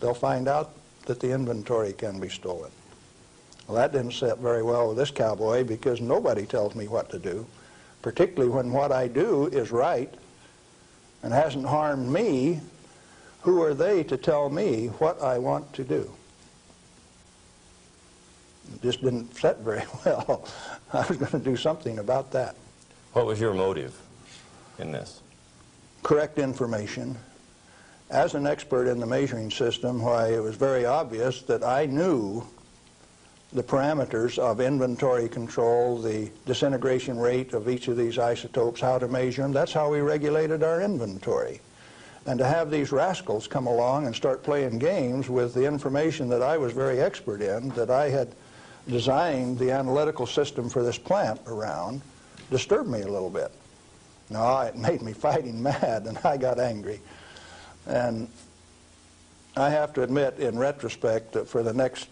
They'll find out that the inventory can be stolen." Well, that didn't sit very well with this cowboy, because nobody tells me what to do, particularly when what I do is right and hasn't harmed me. Who are they to tell me what I want to do? It just didn't sit very well. I was going to do something about that. What was your motive in this? Correct information. As an expert in the measuring system, why, it was very obvious that I knew the parameters of inventory control, the disintegration rate of each of these isotopes, how to measure them. That's how we regulated our inventory. And to have these rascals come along and start playing games with the information that I was very expert in, that I had designed the analytical system for this plant around, disturbed me a little bit. No, it made me fighting mad, and I got angry. And I have to admit, in retrospect, that for the next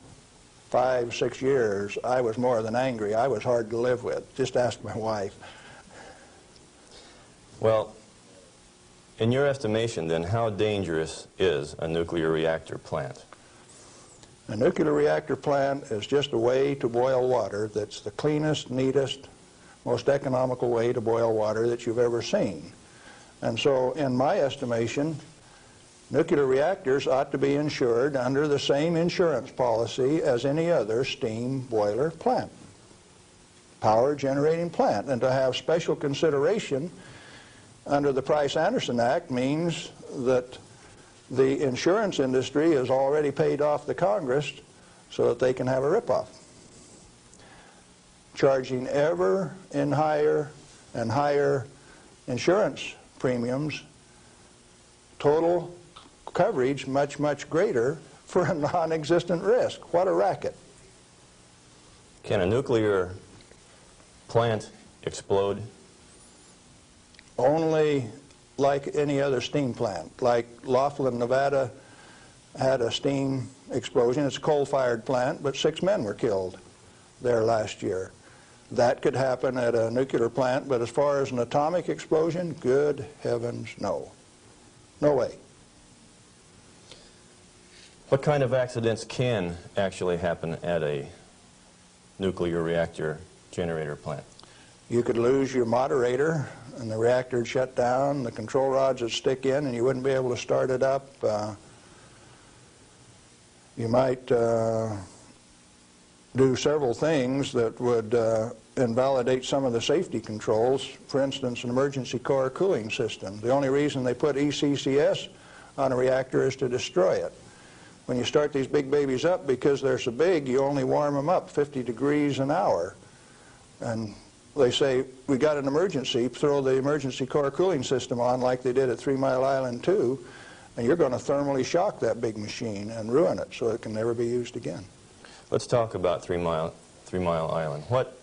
5, 6 years, I was more than angry. I was hard to live with. Just ask my wife. Well, in your estimation, then, how dangerous is a nuclear reactor plant? A nuclear reactor plant is just a way to boil water that's the cleanest, neatest, most economical way to boil water that you've ever seen. And so, in my estimation, nuclear reactors ought to be insured under the same insurance policy as any other steam boiler plant, power generating plant. And to have special consideration under the Price-Anderson Act means that the insurance industry has already paid off the Congress so that they can have a rip-off. Charging ever in higher and higher insurance premiums, total coverage much, much greater for a non-existent risk. What a racket. Can a nuclear plant explode? Only like any other steam plant. Like Laughlin, Nevada had a steam explosion. It's a coal-fired plant, but 6 men were killed there last year. That could happen at a nuclear plant, but as far as an atomic explosion, good heavens, no. No way. What kind of accidents can actually happen at a nuclear reactor generator plant? You could lose your moderator and the reactor would shut down, the control rods would stick in and you wouldn't be able to start it up. You might do several things that would invalidate some of the safety controls. For instance, an emergency core cooling system. The only reason they put ECCS on a reactor is to destroy it. When you start these big babies up, because they're so big, you only warm them up 50 degrees an hour. And they say, we got an emergency, throw the emergency core cooling system on like they did at 3 Mile Island 2, and you're going to thermally shock that big machine and ruin it so it can never be used again. Let's talk about 3 Mile Island. What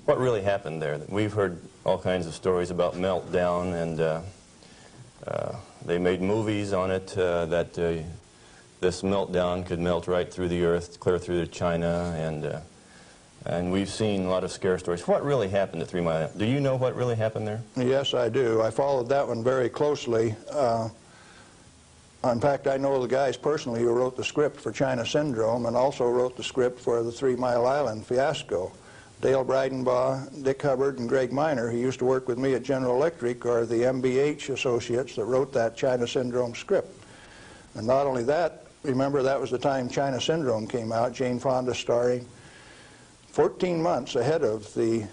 really happened there? We've heard all kinds of stories about meltdown, and they made movies on it that this meltdown could melt right through the earth, clear through to China, and we've seen a lot of scare stories. What really happened at 3 Mile Island? Do you know what really happened there? Yes, I do. I followed that one very closely. In fact, I know the guys personally who wrote the script for China Syndrome and also wrote the script for the 3 Mile Island fiasco. Dale Breidenbaugh, Dick Hubbard, and Greg Miner, who used to work with me at General Electric, are the MBH associates that wrote that China Syndrome script. And not only that, remember that was the time China Syndrome came out, Jane Fonda starring. 14 months ahead of the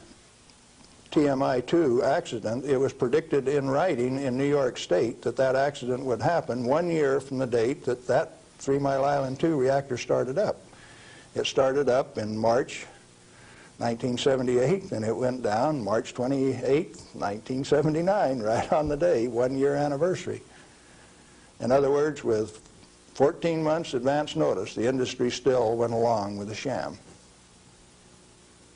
TMI-2 accident, it was predicted in writing in New York State that that accident would happen 1 year from the date that that 3 Mile Island 2 reactor started up. It started up in March 1978, and it went down March 28, 1979, right on the day, 1 year anniversary. In other words, with 14 months advance notice, the industry still went along with the sham.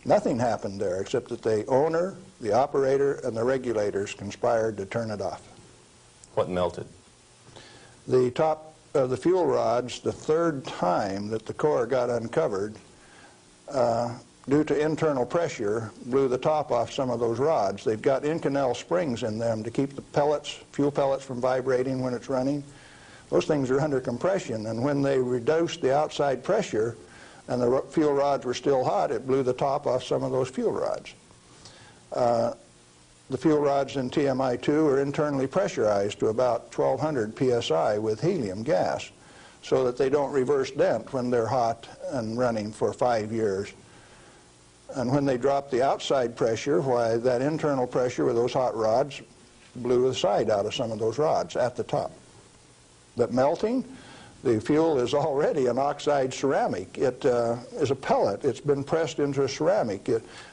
Nothing happened there except that the owner, the operator, and the regulators conspired to turn it off. What melted? The top of the fuel rods, the third time that the core got uncovered, due to internal pressure, blew the top off some of those rods. They've got Inconel springs in them to keep the pellets, fuel pellets from vibrating when it's running. Those things are under compression, and when they reduced the outside pressure and the fuel rods were still hot, it blew the top off some of those fuel rods. The fuel rods in TMI-2 are internally pressurized to about 1200 psi with helium gas so that they don't reverse dent when they're hot and running for 5 years. And when they drop the outside pressure, why, that internal pressure with those hot rods blew the side out of some of those rods at the top. But melting, the fuel is already an oxide ceramic. It is a pellet. It's been pressed into a ceramic.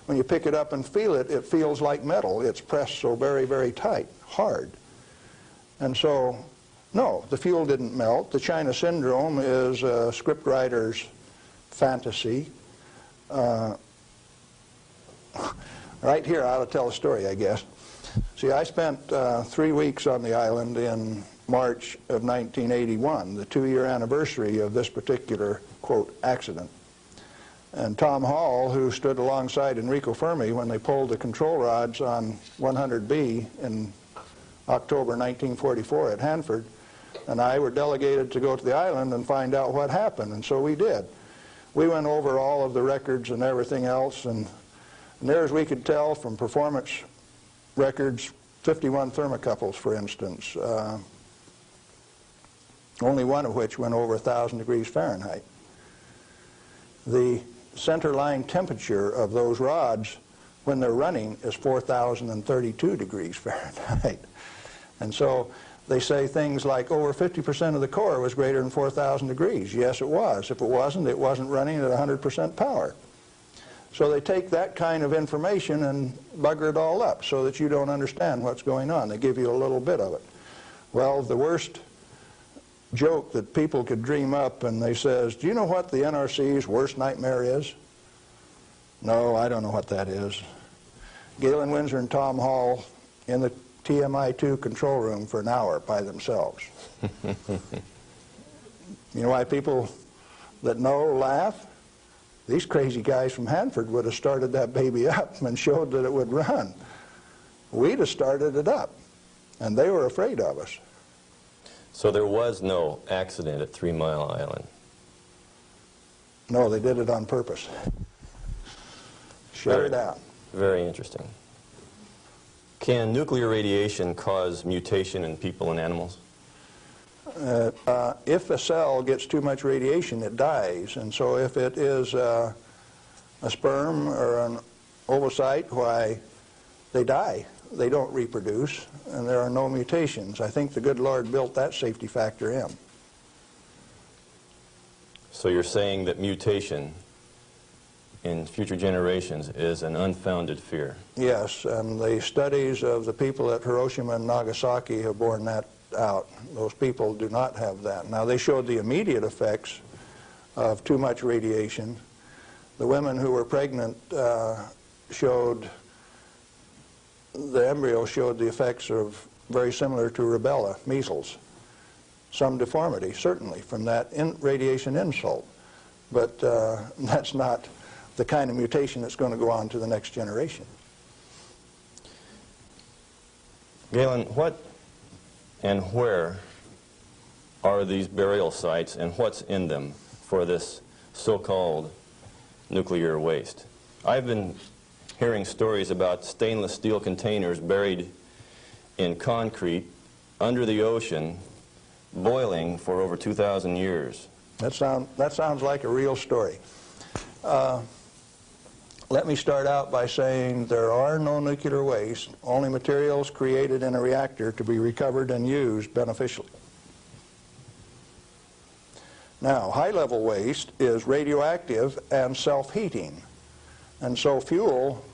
When you pick it up and feel it, it feels like metal. It's pressed so very, very tight, hard. And so, no, the fuel didn't melt. The China Syndrome is a scriptwriter's fantasy. Right here, I ought to tell a story, I guess. See, I spent 3 weeks on the island in March of 1981, the 2-year anniversary of this particular, quote, accident. And Tom Hall, who stood alongside Enrico Fermi when they pulled the control rods on 100B in October 1944 at Hanford, and I were delegated to go to the island and find out what happened, and so we did. We went over all of the records and everything else, and there, as we could tell from performance records, 51 thermocouples, for instance, only one of which went over 1,000 degrees Fahrenheit. The center line temperature of those rods when they're running is 4,032 degrees Fahrenheit. And so They say things like over 50% of the core was greater than 4,000 degrees. Yes, it was. If it wasn't running at 100% power. So they take that kind of information and bugger it all up so that you don't understand what's going on. They give you a little bit of it. Well, the worst joke that people could dream up, and they says, do you know what the NRC's worst nightmare is? No, I don't know what that is. Galen, Winsor, and Tom Hall in the TMI-2 control room for an hour by themselves. You know why people that know laugh? These crazy guys from Hanford would have started that baby up and showed that it would run. We'd have started it up, and they were afraid of us. So there was no accident at 3 Mile Island? No, they did it on purpose. Shut her down. Very interesting. Can nuclear radiation cause mutation in people and animals? If a cell gets too much radiation, it dies. And so if it is a sperm or an ovocyte, why, they die. They don't reproduce, and there are no mutations. I think the good Lord built that safety factor in. So you're saying that mutation in future generations is an unfounded fear? Yes, and the studies of the people at Hiroshima and Nagasaki have borne that out. Those people do not have that. Now, they showed the immediate effects of too much radiation. The women who were pregnant showed, the embryo showed the effects of very similar to rubella, measles. Some deformity, certainly, from that radiation insult. But that's not the kind of mutation that's going to go on to the next generation. Galen, what and where are these burial sites, and what's in them for this so-called nuclear waste? I've been hearing stories about stainless steel containers buried in concrete under the ocean, boiling for over 2,000 years. That sounds like a real story. Let me start out by saying there are no nuclear waste, only materials created in a reactor to be recovered and used beneficially. Now, high-level waste is radioactive and self-heating. And so fuel,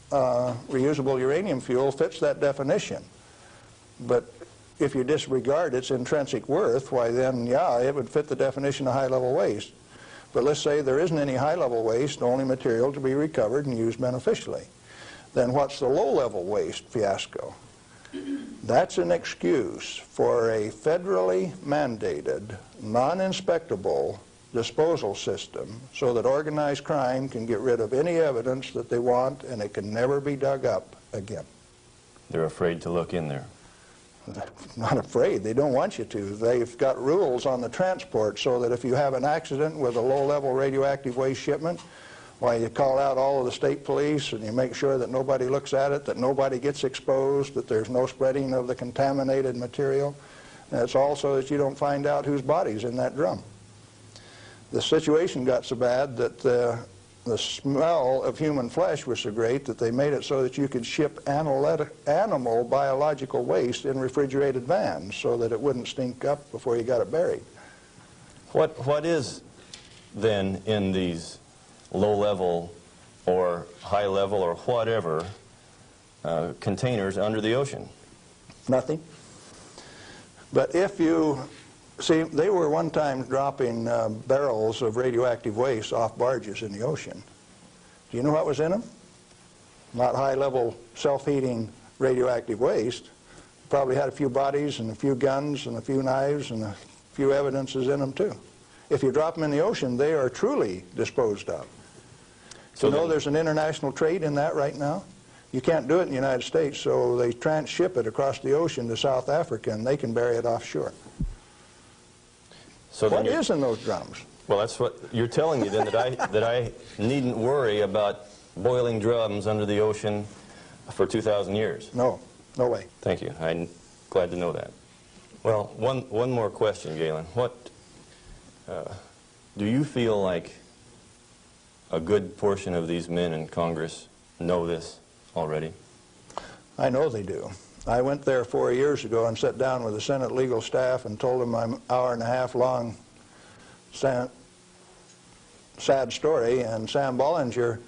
reusable uranium fuel, fits that definition. But if you disregard its intrinsic worth, why then, yeah, it would fit the definition of high-level waste. But let's say there isn't any high-level waste, only material to be recovered and used beneficially. Then what's the low-level waste fiasco? That's an excuse for a federally mandated, non-inspectable disposal system so that organized crime can get rid of any evidence that they want, and it can never be dug up again. They're afraid to look in there. Not afraid. They don't want you to. They've got rules on the transport so that if you have an accident with a low-level radioactive waste shipment, why, you call out all of the state police and you make sure that nobody looks at it, that nobody gets exposed, that there's no spreading of the contaminated material. And it's also that you don't find out whose body's in that drum. The situation got so bad that the smell of human flesh was so great that they made it so that you could ship animal biological waste in refrigerated vans so that it wouldn't stink up before you got it buried. What is then in these low-level or high-level or whatever containers under the ocean? Nothing. But if you see, they were one time dropping barrels of radioactive waste off barges in the ocean. Do you know what was in them? Not high-level self-heating radioactive waste. Probably had a few bodies and a few guns and a few knives and a few evidences in them too. If you drop them in the ocean, they are truly disposed of. So you know there's an international trade in that right now? You can't do it in the United States, so they transship it across the ocean to South Africa, and they can bury it offshore. So what is in those drums? Well, that's what you're telling me then, that I needn't worry about boiling drums under the ocean for 2,000 years. No, no way. Thank you. I'm glad to know that. Well, one more question, Galen. What do you feel like a good portion of these men in Congress know this already? I know they do. I went there 4 years ago and sat down with the Senate legal staff and told them my hour-and-a-half-long sad story, and Sam Bollinger,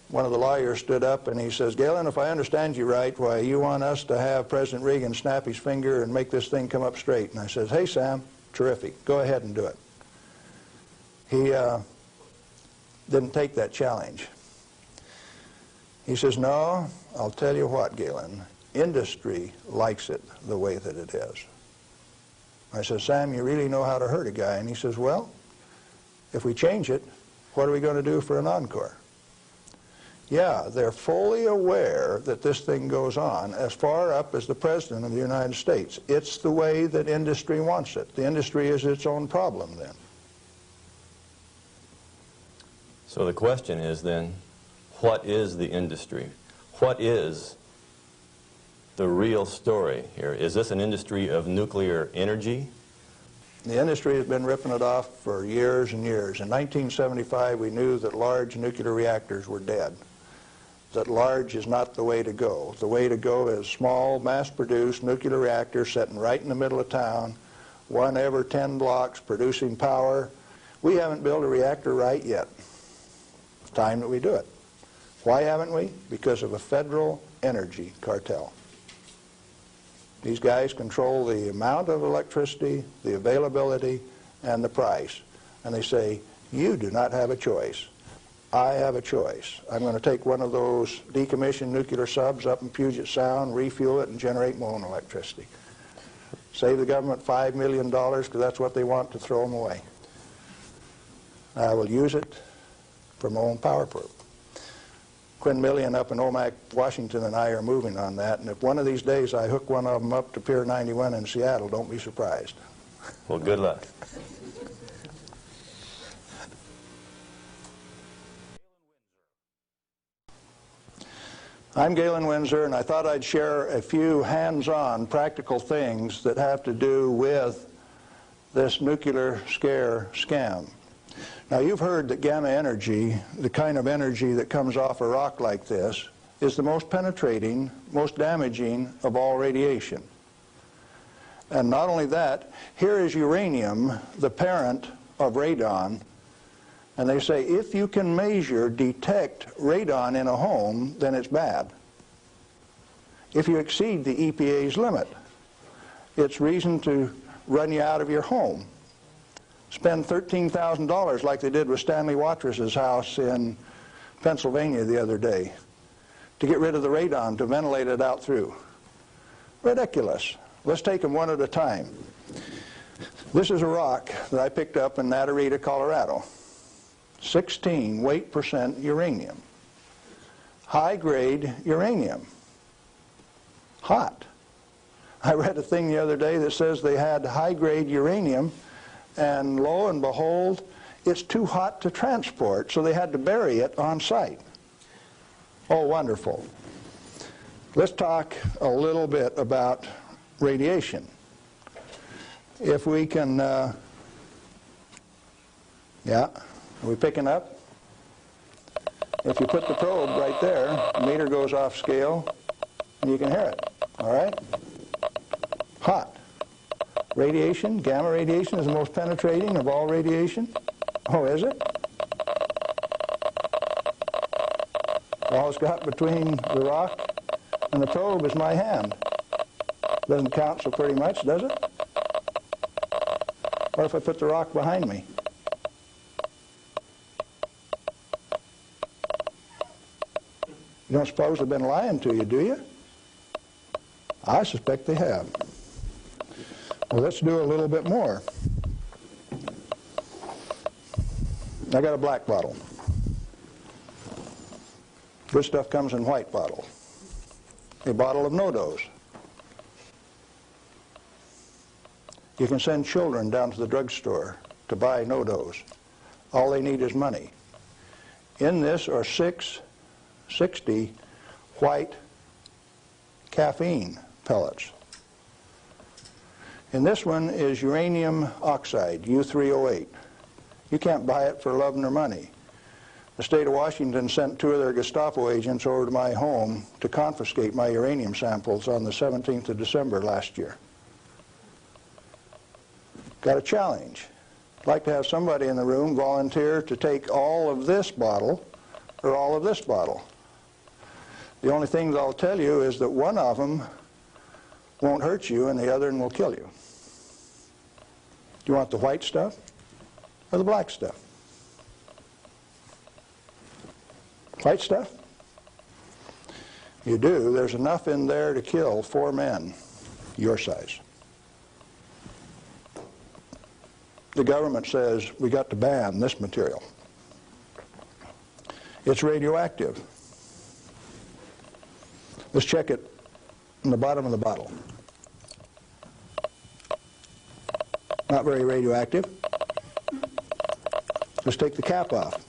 one of the lawyers, stood up and he says, "Galen, if I understand you right, why, you want us to have President Reagan snap his finger and make this thing come up straight." And I says, "Hey, Sam, terrific. Go ahead and do it." He didn't take that challenge. He says, "No, I'll tell you what, Galen, industry likes it the way that it is." I said, "Sam, you really know how to hurt a guy." And he says, "Well, if we change it, what are we going to do for an encore?" Yeah, they're fully aware that this thing goes on as far up as the President of the United States. It's the way that industry wants it. The industry is its own problem then. So the question is then, what is the industry? What is the real story here? Is this an industry of nuclear energy? The industry has been ripping it off for years and years. In 1975, we knew that large nuclear reactors were dead, that large is not the way to go. The way to go is small, mass-produced nuclear reactors sitting right in the middle of town, one every 10 blocks, producing power. We haven't built a reactor right yet. It's time that we do it. Why haven't we? Because of a federal energy cartel. These guys control the amount of electricity, the availability, and the price. And they say, you do not have a choice. I have a choice. I'm going to take one of those decommissioned nuclear subs up in Puget Sound, refuel it, and generate my own electricity. Save the government $5 million because that's what they want to throw them away. I will use it for my own power purpose. Quinn Millian up in Omak, Washington, and I are moving on that, and if one of these days I hook one of them up to Pier 91 in Seattle, don't be surprised. Well, good luck. I'm Galen Winsor, and I thought I'd share a few hands-on practical things that have to do with this nuclear scare scam. Now, you've heard that gamma energy, the kind of energy that comes off a rock like this, is the most penetrating, most damaging of all radiation. And not only that, here is uranium, the parent of radon, and they say if you can measure, detect radon in a home, then it's bad. If you exceed the EPA's limit, it's reason to run you out of your home. Spend $13,000 like they did with Stanley Watrous' house in Pennsylvania the other day to get rid of the radon, to ventilate it out through. Ridiculous. Let's take them one at a time. This is a rock that I picked up in Natarita, Colorado. 16 weight % uranium. High-grade uranium. Hot. I read a thing the other day that says they had high-grade uranium, and lo and behold, it's too hot to transport, so they had to bury it on site. Oh, wonderful. Let's talk a little bit about radiation. If we can, yeah, are we picking up? If you put the probe right there, the meter goes off scale, and you can hear it, all right? Hot. Radiation, gamma radiation, is the most penetrating of all radiation. Oh, is it? All it's got between the rock and the probe is my hand. Doesn't count so pretty much, does it? What if I put the rock behind me? You don't suppose they've been lying to you, do you? I suspect they have. Well, let's do a little bit more. I got a black bottle. This stuff comes in white bottle. A bottle of no-dose. You can send children down to the drugstore to buy no-dose. All they need is money. In this are 660 white caffeine pellets. And this one is uranium oxide, U3O8. You can't buy it for love nor money. the state of Washington sent 2 of their Gestapo agents over to my home to confiscate my uranium samples on the 17th of December last year. Got a challenge. I'd like to have somebody in the room volunteer to take all of this bottle or all of this bottle. The only thing that I'll tell you is that one of them won't hurt you and the other one will kill you. Do you want the white stuff or the black stuff? White stuff? You do. There's enough in there to kill 4 men your size. The government says we got to ban this material. It's radioactive. Let's check it in the bottom of the bottle. Not very radioactive. Let's take the cap off.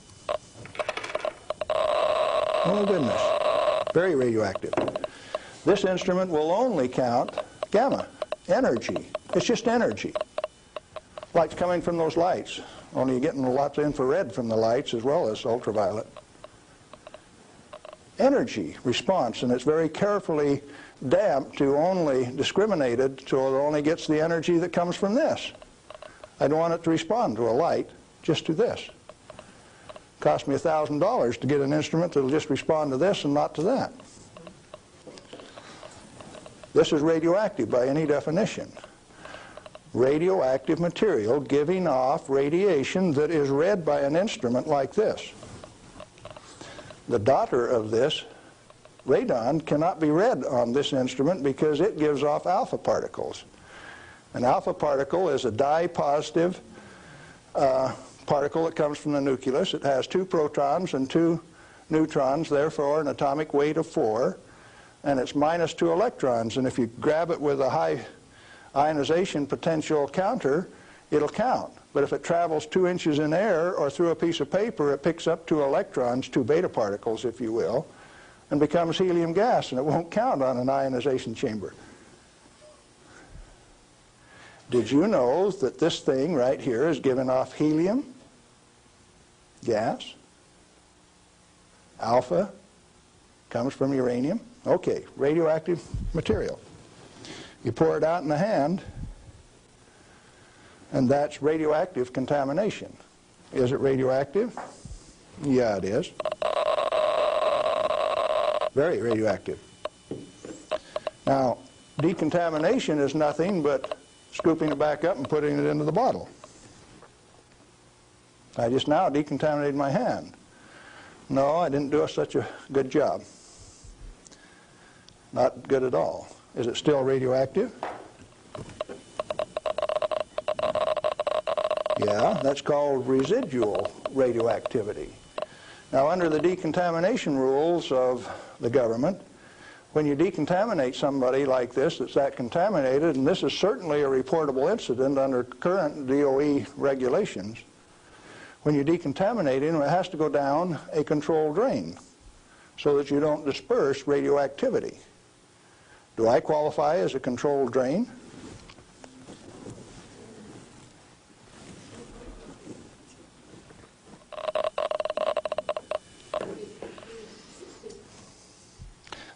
Oh goodness, very radioactive. This instrument will only count gamma, energy. It's just energy. Light's coming from those lights, only you're getting lots of infrared from the lights as well as ultraviolet. Energy response, and it's very carefully damped to only discriminated so it only gets the energy that comes from this. I don't want it to respond to a light, just to this. Cost me $1,000 to get an instrument that will just respond to this and not to that. This is radioactive by any definition. Radioactive material giving off radiation that is read by an instrument like this. The daughter of this, radon, cannot be read on this instrument because it gives off alpha particles. An alpha particle is a dye-positive particle that comes from the nucleus. It has 2 protons and 2 neutrons, therefore an atomic weight of 4, and it's minus 2 electrons. And if you grab it with a high ionization potential counter, it'll count. But if it travels 2 inches in air or through a piece of paper, it picks up 2 electrons, 2 beta particles, if you will, and becomes helium gas, and it won't count on an ionization chamber. Did you know that this thing right here is giving off helium gas? Alpha comes from uranium. Okay, radioactive material. You pour it out in the hand, and that's radioactive contamination. Is it radioactive? Yeah, it is. Very radioactive. Now, decontamination is nothing but scooping it back up and putting it into the bottle. I just now decontaminated my hand. No, I didn't do such a good job. Not good at all. Is it still radioactive? Yeah, that's called residual radioactivity. Now, under the decontamination rules of the government, when you decontaminate somebody like this that's that contaminated, and this is certainly a reportable incident under current DOE regulations, when you decontaminate him, it has to go down a controlled drain so that you don't disperse radioactivity. Do I qualify as a controlled drain?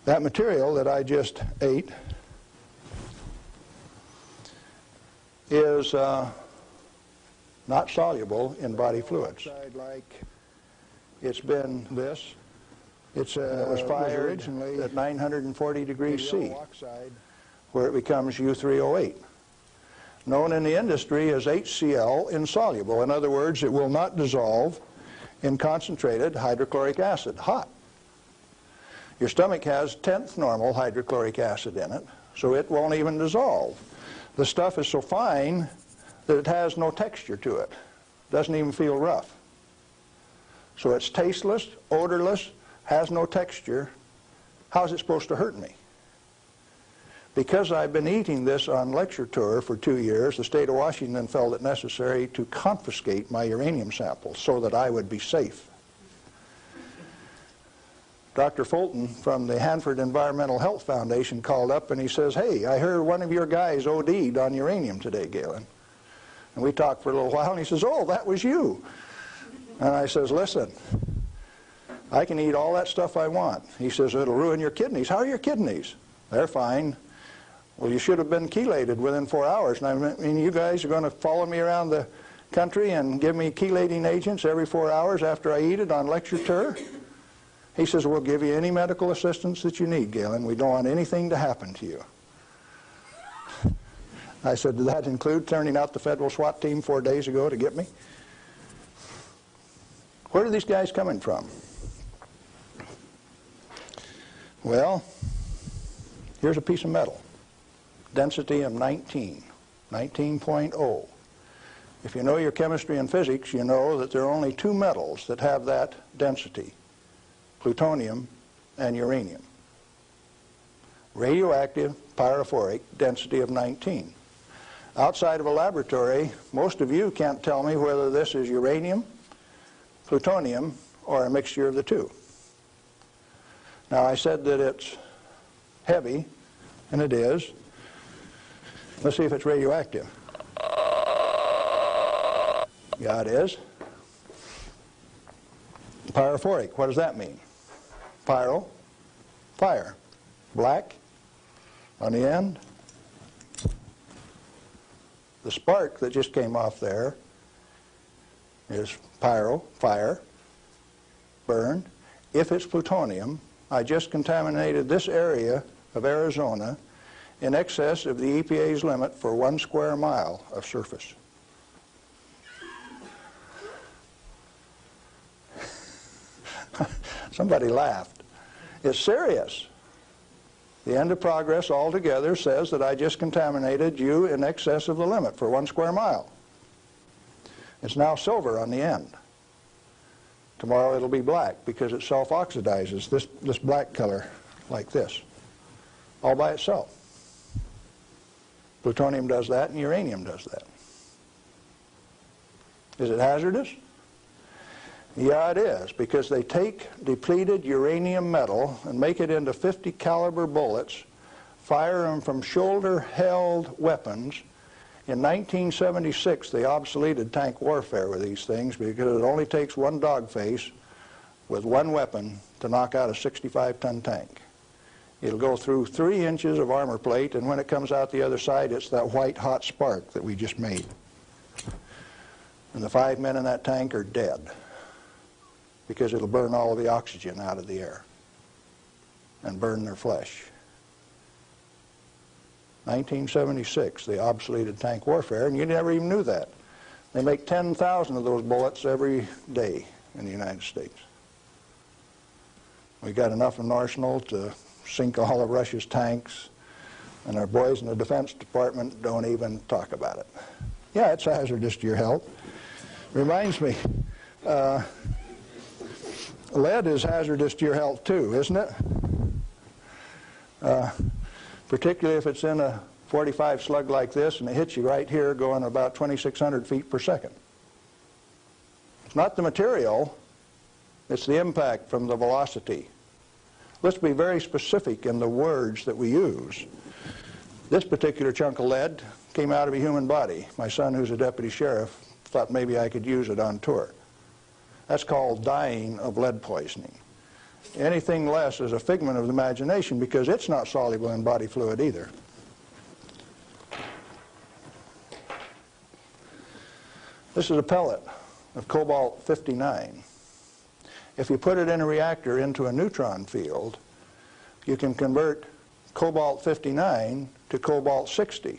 That material that I just ate is not soluble in body fluids. Like it's been this. It was fired originally at 940 degrees C, where it becomes U3O8. Known in the industry as HCl insoluble. In other words, it will not dissolve in concentrated hydrochloric acid, hot. Your stomach has 10th normal hydrochloric acid in it, so it won't even dissolve. The stuff is so fine that it has no texture to it. Doesn't even feel rough. So it's tasteless, odorless, has no texture. How's it supposed to hurt me? Because I've been eating this on lecture tour for 2 years, the state of Washington felt it necessary to confiscate my uranium samples so that I would be safe. Dr. Fulton from the Hanford Environmental Health Foundation called up and he says, "Hey, I heard one of your guys OD'd on uranium today, Galen." And we talked for a little while and he says, "Oh, that was you." And I says, "Listen, I can eat all that stuff I want. He says, it'll ruin your kidneys. How are your kidneys? They're fine. Well, you should have been chelated within 4 hours. And I mean, you guys are going to follow me around the country and give me chelating agents every 4 hours after I eat it on lecture tour? He says, we'll give you any medical assistance that you need, Galen. We don't want anything to happen to you. I said, did that include turning out the federal SWAT team 4 days ago to get me? Where are these guys coming from? Well, here's a piece of metal. Density of 19, 19.0. If you know your chemistry and physics, you know that there are only two metals that have that density, plutonium and uranium. Radioactive, pyrophoric, density of 19. Outside of a laboratory, most of you can't tell me whether this is uranium, plutonium, or a mixture of the two. Now, I said that it's heavy, and it is. Let's see if it's radioactive. Yeah, it is. Pyrophoric, what does that mean? Pyro, fire. Black on the end. The spark that just came off there is pyro, fire, burn. If it's plutonium, I just contaminated this area of Arizona in excess of the EPA's limit for 1 square mile of surface. Somebody laughed. It's serious. The end of progress altogether says that I just contaminated you in excess of the limit for 1 square mile. It's now silver on the end. Tomorrow it'll be black because it self-oxidizes, this black color like this, all by itself. Plutonium does that and uranium does that. Is it hazardous? Yeah, it is, because they take depleted uranium metal and make it into 50 caliber bullets, fire them from shoulder-held weapons. In 1976, they obsoleted tank warfare with these things because it only takes one dog face with one weapon to knock out a 65-ton tank. It'll go through 3 inches of armor plate, and when it comes out the other side, it's that white hot spark that we just made. And the 5 men in that tank are dead, because it'll burn all of the oxygen out of the air and burn their flesh. 1976, they obsoleted tank warfare, and you never even knew that. They make 10,000 of those bullets every day in the United States. We got enough in an arsenal to sink all of Russia's tanks, and our boys in the Defense Department don't even talk about it. Yeah, it's hazardous to your health. Reminds me, lead is hazardous to your health too, isn't it? Particularly if it's in a 45 slug like this and it hits you right here going about 2,600 feet per second. It's not the material, it's the impact from the velocity. Let's be very specific in the words that we use. This particular chunk of lead came out of a human body. My son, who's a deputy sheriff, thought maybe I could use it on tour. That's called dying of lead poisoning. Anything less is a figment of the imagination because it's not soluble in body fluid either. This is a pellet of cobalt-59. If you put it in a reactor into a neutron field, you can convert cobalt-59 to cobalt-60,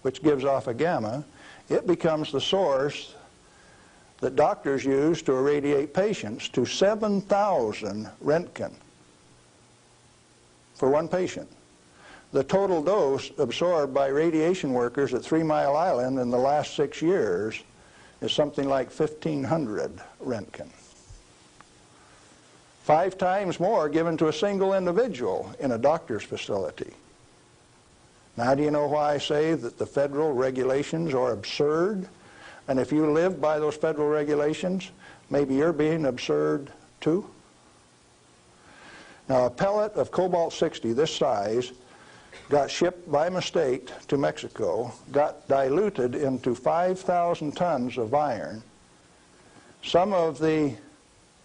which gives off a gamma. It becomes the source that doctors use to irradiate patients to 7,000 Roentgen for one patient. The total dose absorbed by radiation workers at 3 Mile Island in the last 6 years is something like 1,500 Roentgen. 5 times more given to a single individual in a doctor's facility. Now, do you know why I say that the federal regulations are absurd? And if you live by those federal regulations, maybe you're being absurd too? Now, a pellet of cobalt-60 this size got shipped by mistake to Mexico, got diluted into 5,000 tons of iron. Some of the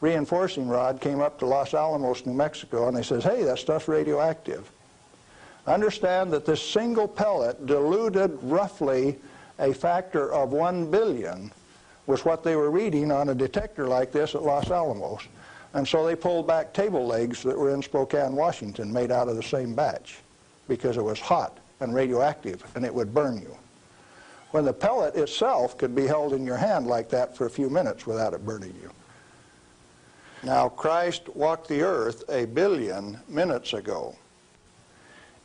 reinforcing rod came up to Los Alamos, New Mexico, and they says, hey, that stuff's radioactive. Understand that this single pellet diluted roughly a factor of 1 billion was what they were reading on a detector like this at Los Alamos. And so they pulled back table legs that were in Spokane, Washington, made out of the same batch, because it was hot and radioactive and it would burn you. When the pellet itself could be held in your hand like that for a few minutes without it burning you. Now, Christ walked the earth 1 billion minutes ago.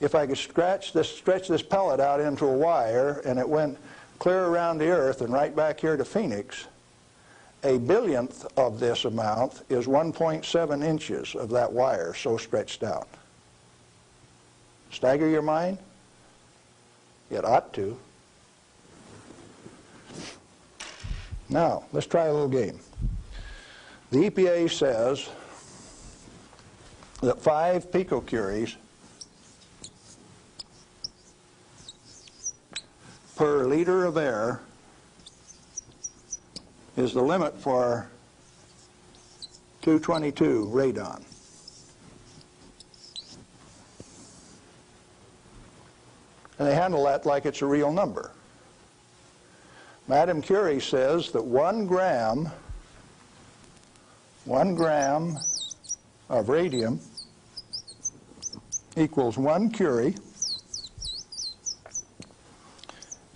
If I could stretch this pellet out into a wire and it went clear around the earth and right back here to Phoenix, 1 billionth of this amount is 1.7 inches of that wire so stretched out. Stagger your mind? It ought to. Now, let's try a little game. The EPA says that 5 picocuries per liter of air is the limit for 222 radon. And they handle that like it's a real number. Madame Curie says that 1 gram of radium equals 1 curie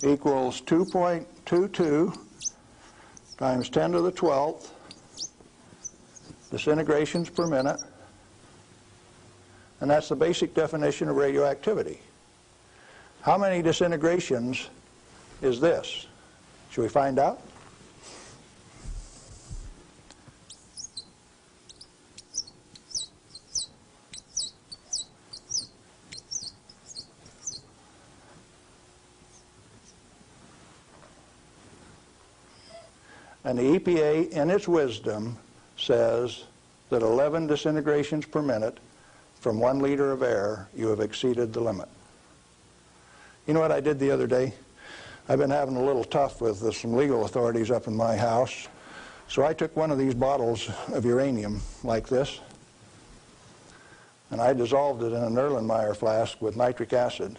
equals 2.22 times 10 to the 12th disintegrations per minute, and that's the basic definition of radioactivity. How many disintegrations is this? Should we find out? And the EPA, in its wisdom, says that 11 disintegrations per minute from 1 liter of air, you have exceeded the limit. You know what I did the other day? I've been having a little tough with some legal authorities up in my house. So I took one of these bottles of uranium like this, and I dissolved it in an Erlenmeyer flask with nitric acid.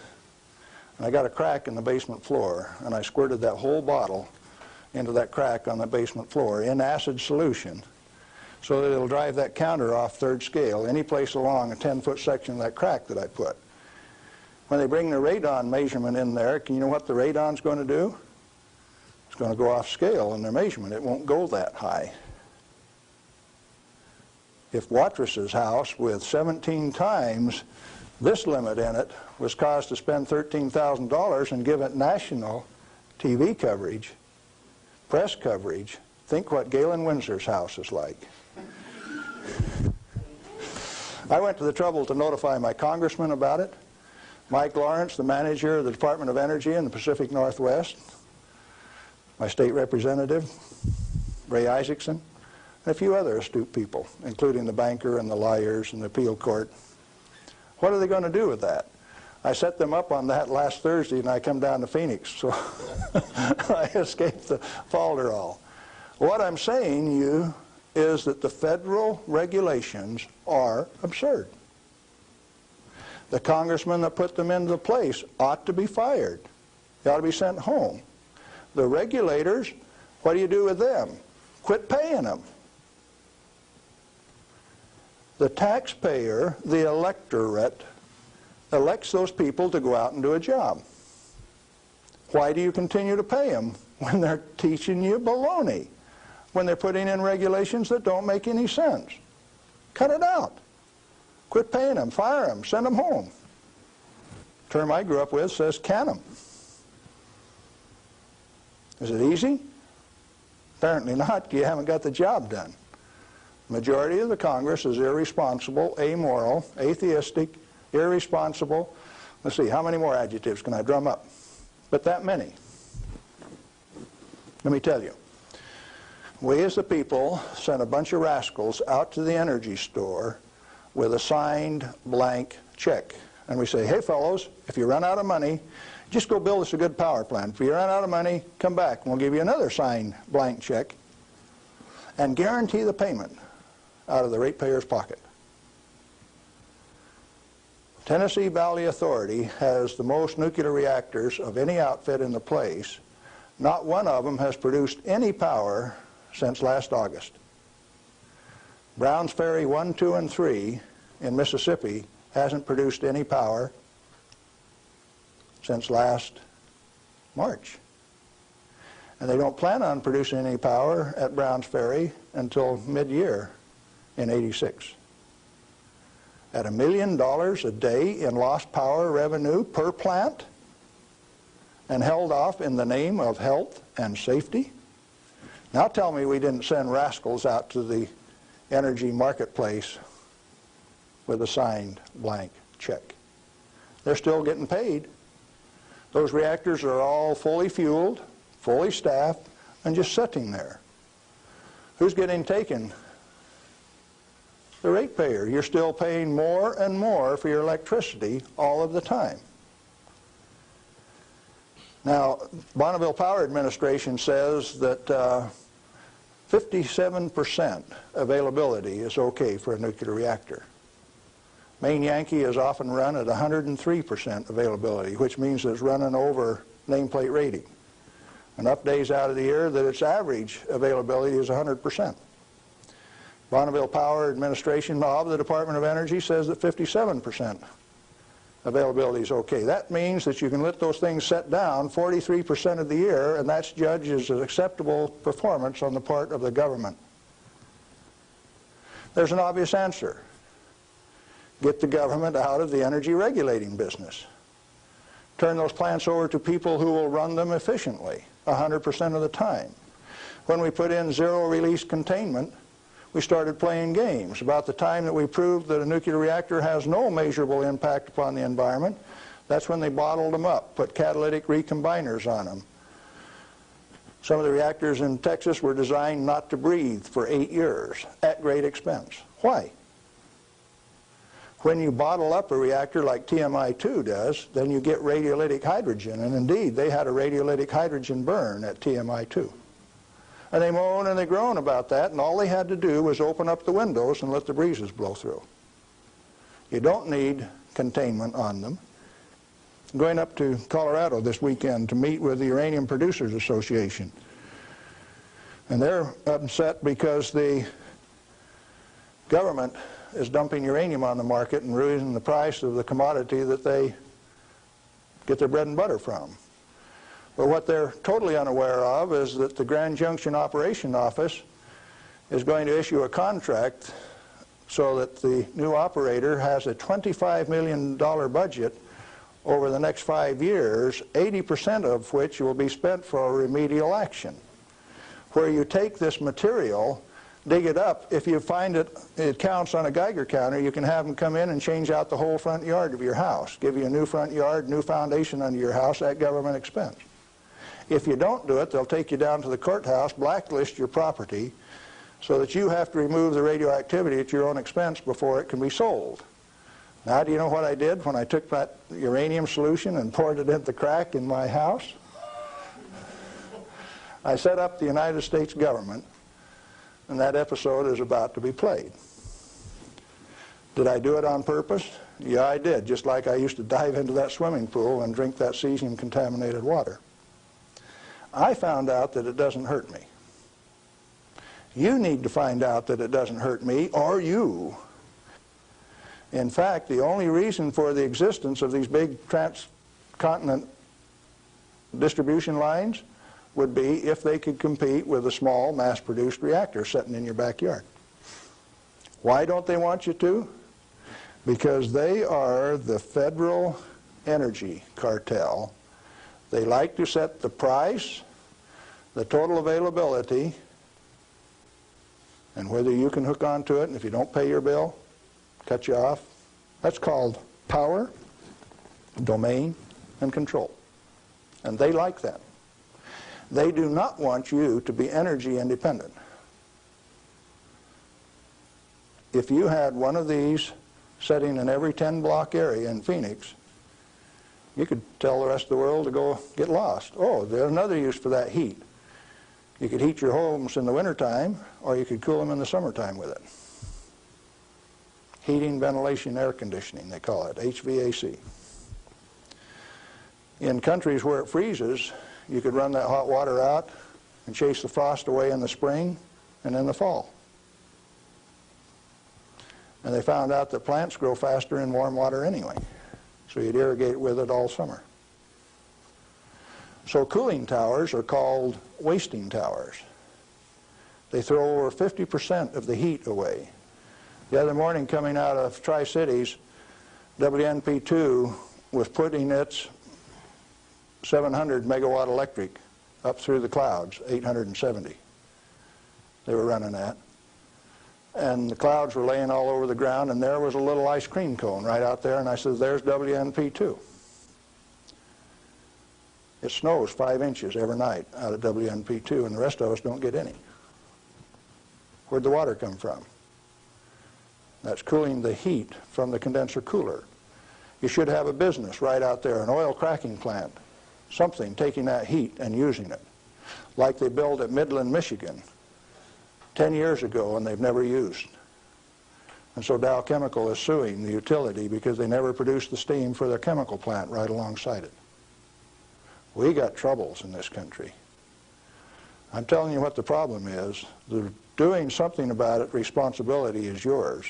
And I got a crack in the basement floor, and I squirted that whole bottle into that crack on the basement floor in acid solution so that it'll drive that counter off 3rd scale any place along a 10-foot section of that crack that I put. When they bring the radon measurement in there, you know what the radon's going to do? It's going to go off scale in their measurement. It won't go that high. If Watrous' house with 17 times this limit in it was caused to spend $13,000 and give it national TV coverage, press coverage, think what Galen Winsor's house is like. I went to the trouble to notify my congressman about it, Mike Lawrence, the manager of the Department of Energy in the Pacific Northwest, my state representative, Ray Isaacson, and a few other astute people, including the banker and the lawyers and the appeal court. What are they going to do with that? I set them up on that last Thursday, and I come down to Phoenix, so I escaped the falderall. What I'm saying to you is that the federal regulations are absurd. The congressman that put them into place ought to be fired. They ought to be sent home. The regulators, what do you do with them? Quit paying them. The taxpayer, the electorate, elects those people to go out and do a job. Why do you continue to pay them when they're teaching you baloney? When they're putting in regulations that don't make any sense? Cut it out. Quit paying them, fire them, send them home. The term I grew up with says can them. Is it easy? Apparently not. You haven't got the job done. Majority of the Congress is irresponsible, amoral, atheistic, irresponsible. Let's see, how many more adjectives can I drum up? But that many. Let me tell you. We as the people sent a bunch of rascals out to the energy store with a signed blank check. And we say, hey fellows, if you run out of money, just go build us a good power plant. If you run out of money, come back and we'll give you another signed blank check and guarantee the payment out of the ratepayer's pocket. Tennessee Valley Authority has the most nuclear reactors of any outfit in the place. Not one of them has produced any power since last August. Browns Ferry 1, 2, and 3 in Mississippi hasn't produced any power since last March. And they don't plan on producing any power at Browns Ferry until mid-year in '86. At $1 million a day in lost power revenue per plant, and held off in the name of health and safety? Now tell me we didn't send rascals out to the energy marketplace with a signed blank check. They're still getting paid. Those reactors are all fully fueled, fully staffed, and just sitting there. Who's getting taken? The ratepayer. You're still paying more and more for your electricity all of the time. Now, Bonneville Power Administration says that 57% availability is okay for a nuclear reactor. Maine Yankee is often run at 103% availability, which means it's running over nameplate rating. Enough days out of the year that its average availability is 100%. Bonneville Power Administration, Bob, the Department of Energy, says that 57% availability is okay. That means that you can let those things set down 43% of the year, and that's judged as an acceptable performance on the part of the government. There's an obvious answer. Get the government out of the energy regulating business. Turn those plants over to people who will run them efficiently 100% of the time. When we put in zero-release containment, we started playing games. About the time that we proved that a nuclear reactor has no measurable impact upon the environment, that's when they bottled them up, put catalytic recombiners on them. Some of the reactors in Texas were designed not to breathe for 8 years at great expense. Why? When you bottle up a reactor like TMI-2 does, then you get radiolytic hydrogen, and indeed they had a radiolytic hydrogen burn at TMI-2. And they moan and they groan about that, and all they had to do was open up the windows and let the breezes blow through. You don't need containment on them. I'm going up to Colorado this weekend to meet with the Uranium Producers Association. And they're upset because the government is dumping uranium on the market and raising the price of the commodity that they get their bread and butter from. But what they're totally unaware of is that the Grand Junction Operation Office is going to issue a contract so that the new operator has a $25 million budget over the next 5 years, 80% of which will be spent for remedial action, where you take this material, dig it up. If you find it counts on a Geiger counter, you can have them come in and change out the whole front yard of your house, give you a new front yard, new foundation under your house at government expense. If you don't do it, they'll take you down to the courthouse, blacklist your property, so that you have to remove the radioactivity at your own expense before it can be sold. Now, do you know what I did when I took that uranium solution and poured it in the crack in my house? I set up the United States government, and that episode is about to be played. Did I do it on purpose? Yeah, I did, just like I used to dive into that swimming pool and drink that cesium-contaminated water. I found out that it doesn't hurt me. You need to find out that it doesn't hurt me, or you. In fact, the only reason for the existence of these big transcontinent distribution lines would be if they could compete with a small mass-produced reactor sitting in your backyard. Why don't they want you to? Because they are the federal energy cartel. They like to set the price, the total availability, and whether you can hook onto it, and if you don't pay your bill, cut you off. That's called power, domain, and control. And they like that. They do not want you to be energy independent. If you had one of these sitting in every 10-block area in Phoenix, you could tell the rest of the world to go get lost. Oh, there's another use for that heat. You could heat your homes in the wintertime, or you could cool them in the summertime with it. heating, ventilation, air conditioning, they call it, HVAC. In countries where it freezes, you could run that hot water out and chase the frost away in the spring and in the fall. And they found out that plants grow faster in warm water anyway, so you'd irrigate with it all summer. So cooling towers are called wasting towers. They throw over 50% of the heat away. The other morning, coming out of Tri-Cities, WNP2 was putting its 700 megawatt electric up through the clouds, 870 they were running at. And the clouds were laying all over the ground, and there was a little ice cream cone right out there, and I said, there's WNP2. It snows 5 inches every night out of WNP2, and the rest of us don't get any. Where'd the water come from? That's cooling the heat from the condenser cooler. You should have a business right out there, an oil cracking plant, something taking that heat and using it, like they built at Midland, Michigan 10 years ago and they've never used. And so Dow Chemical is suing the utility because they never produced the steam for their chemical plant right alongside it. We got troubles in this country. I'm telling you what the problem is. Doing something about it, responsibility is yours.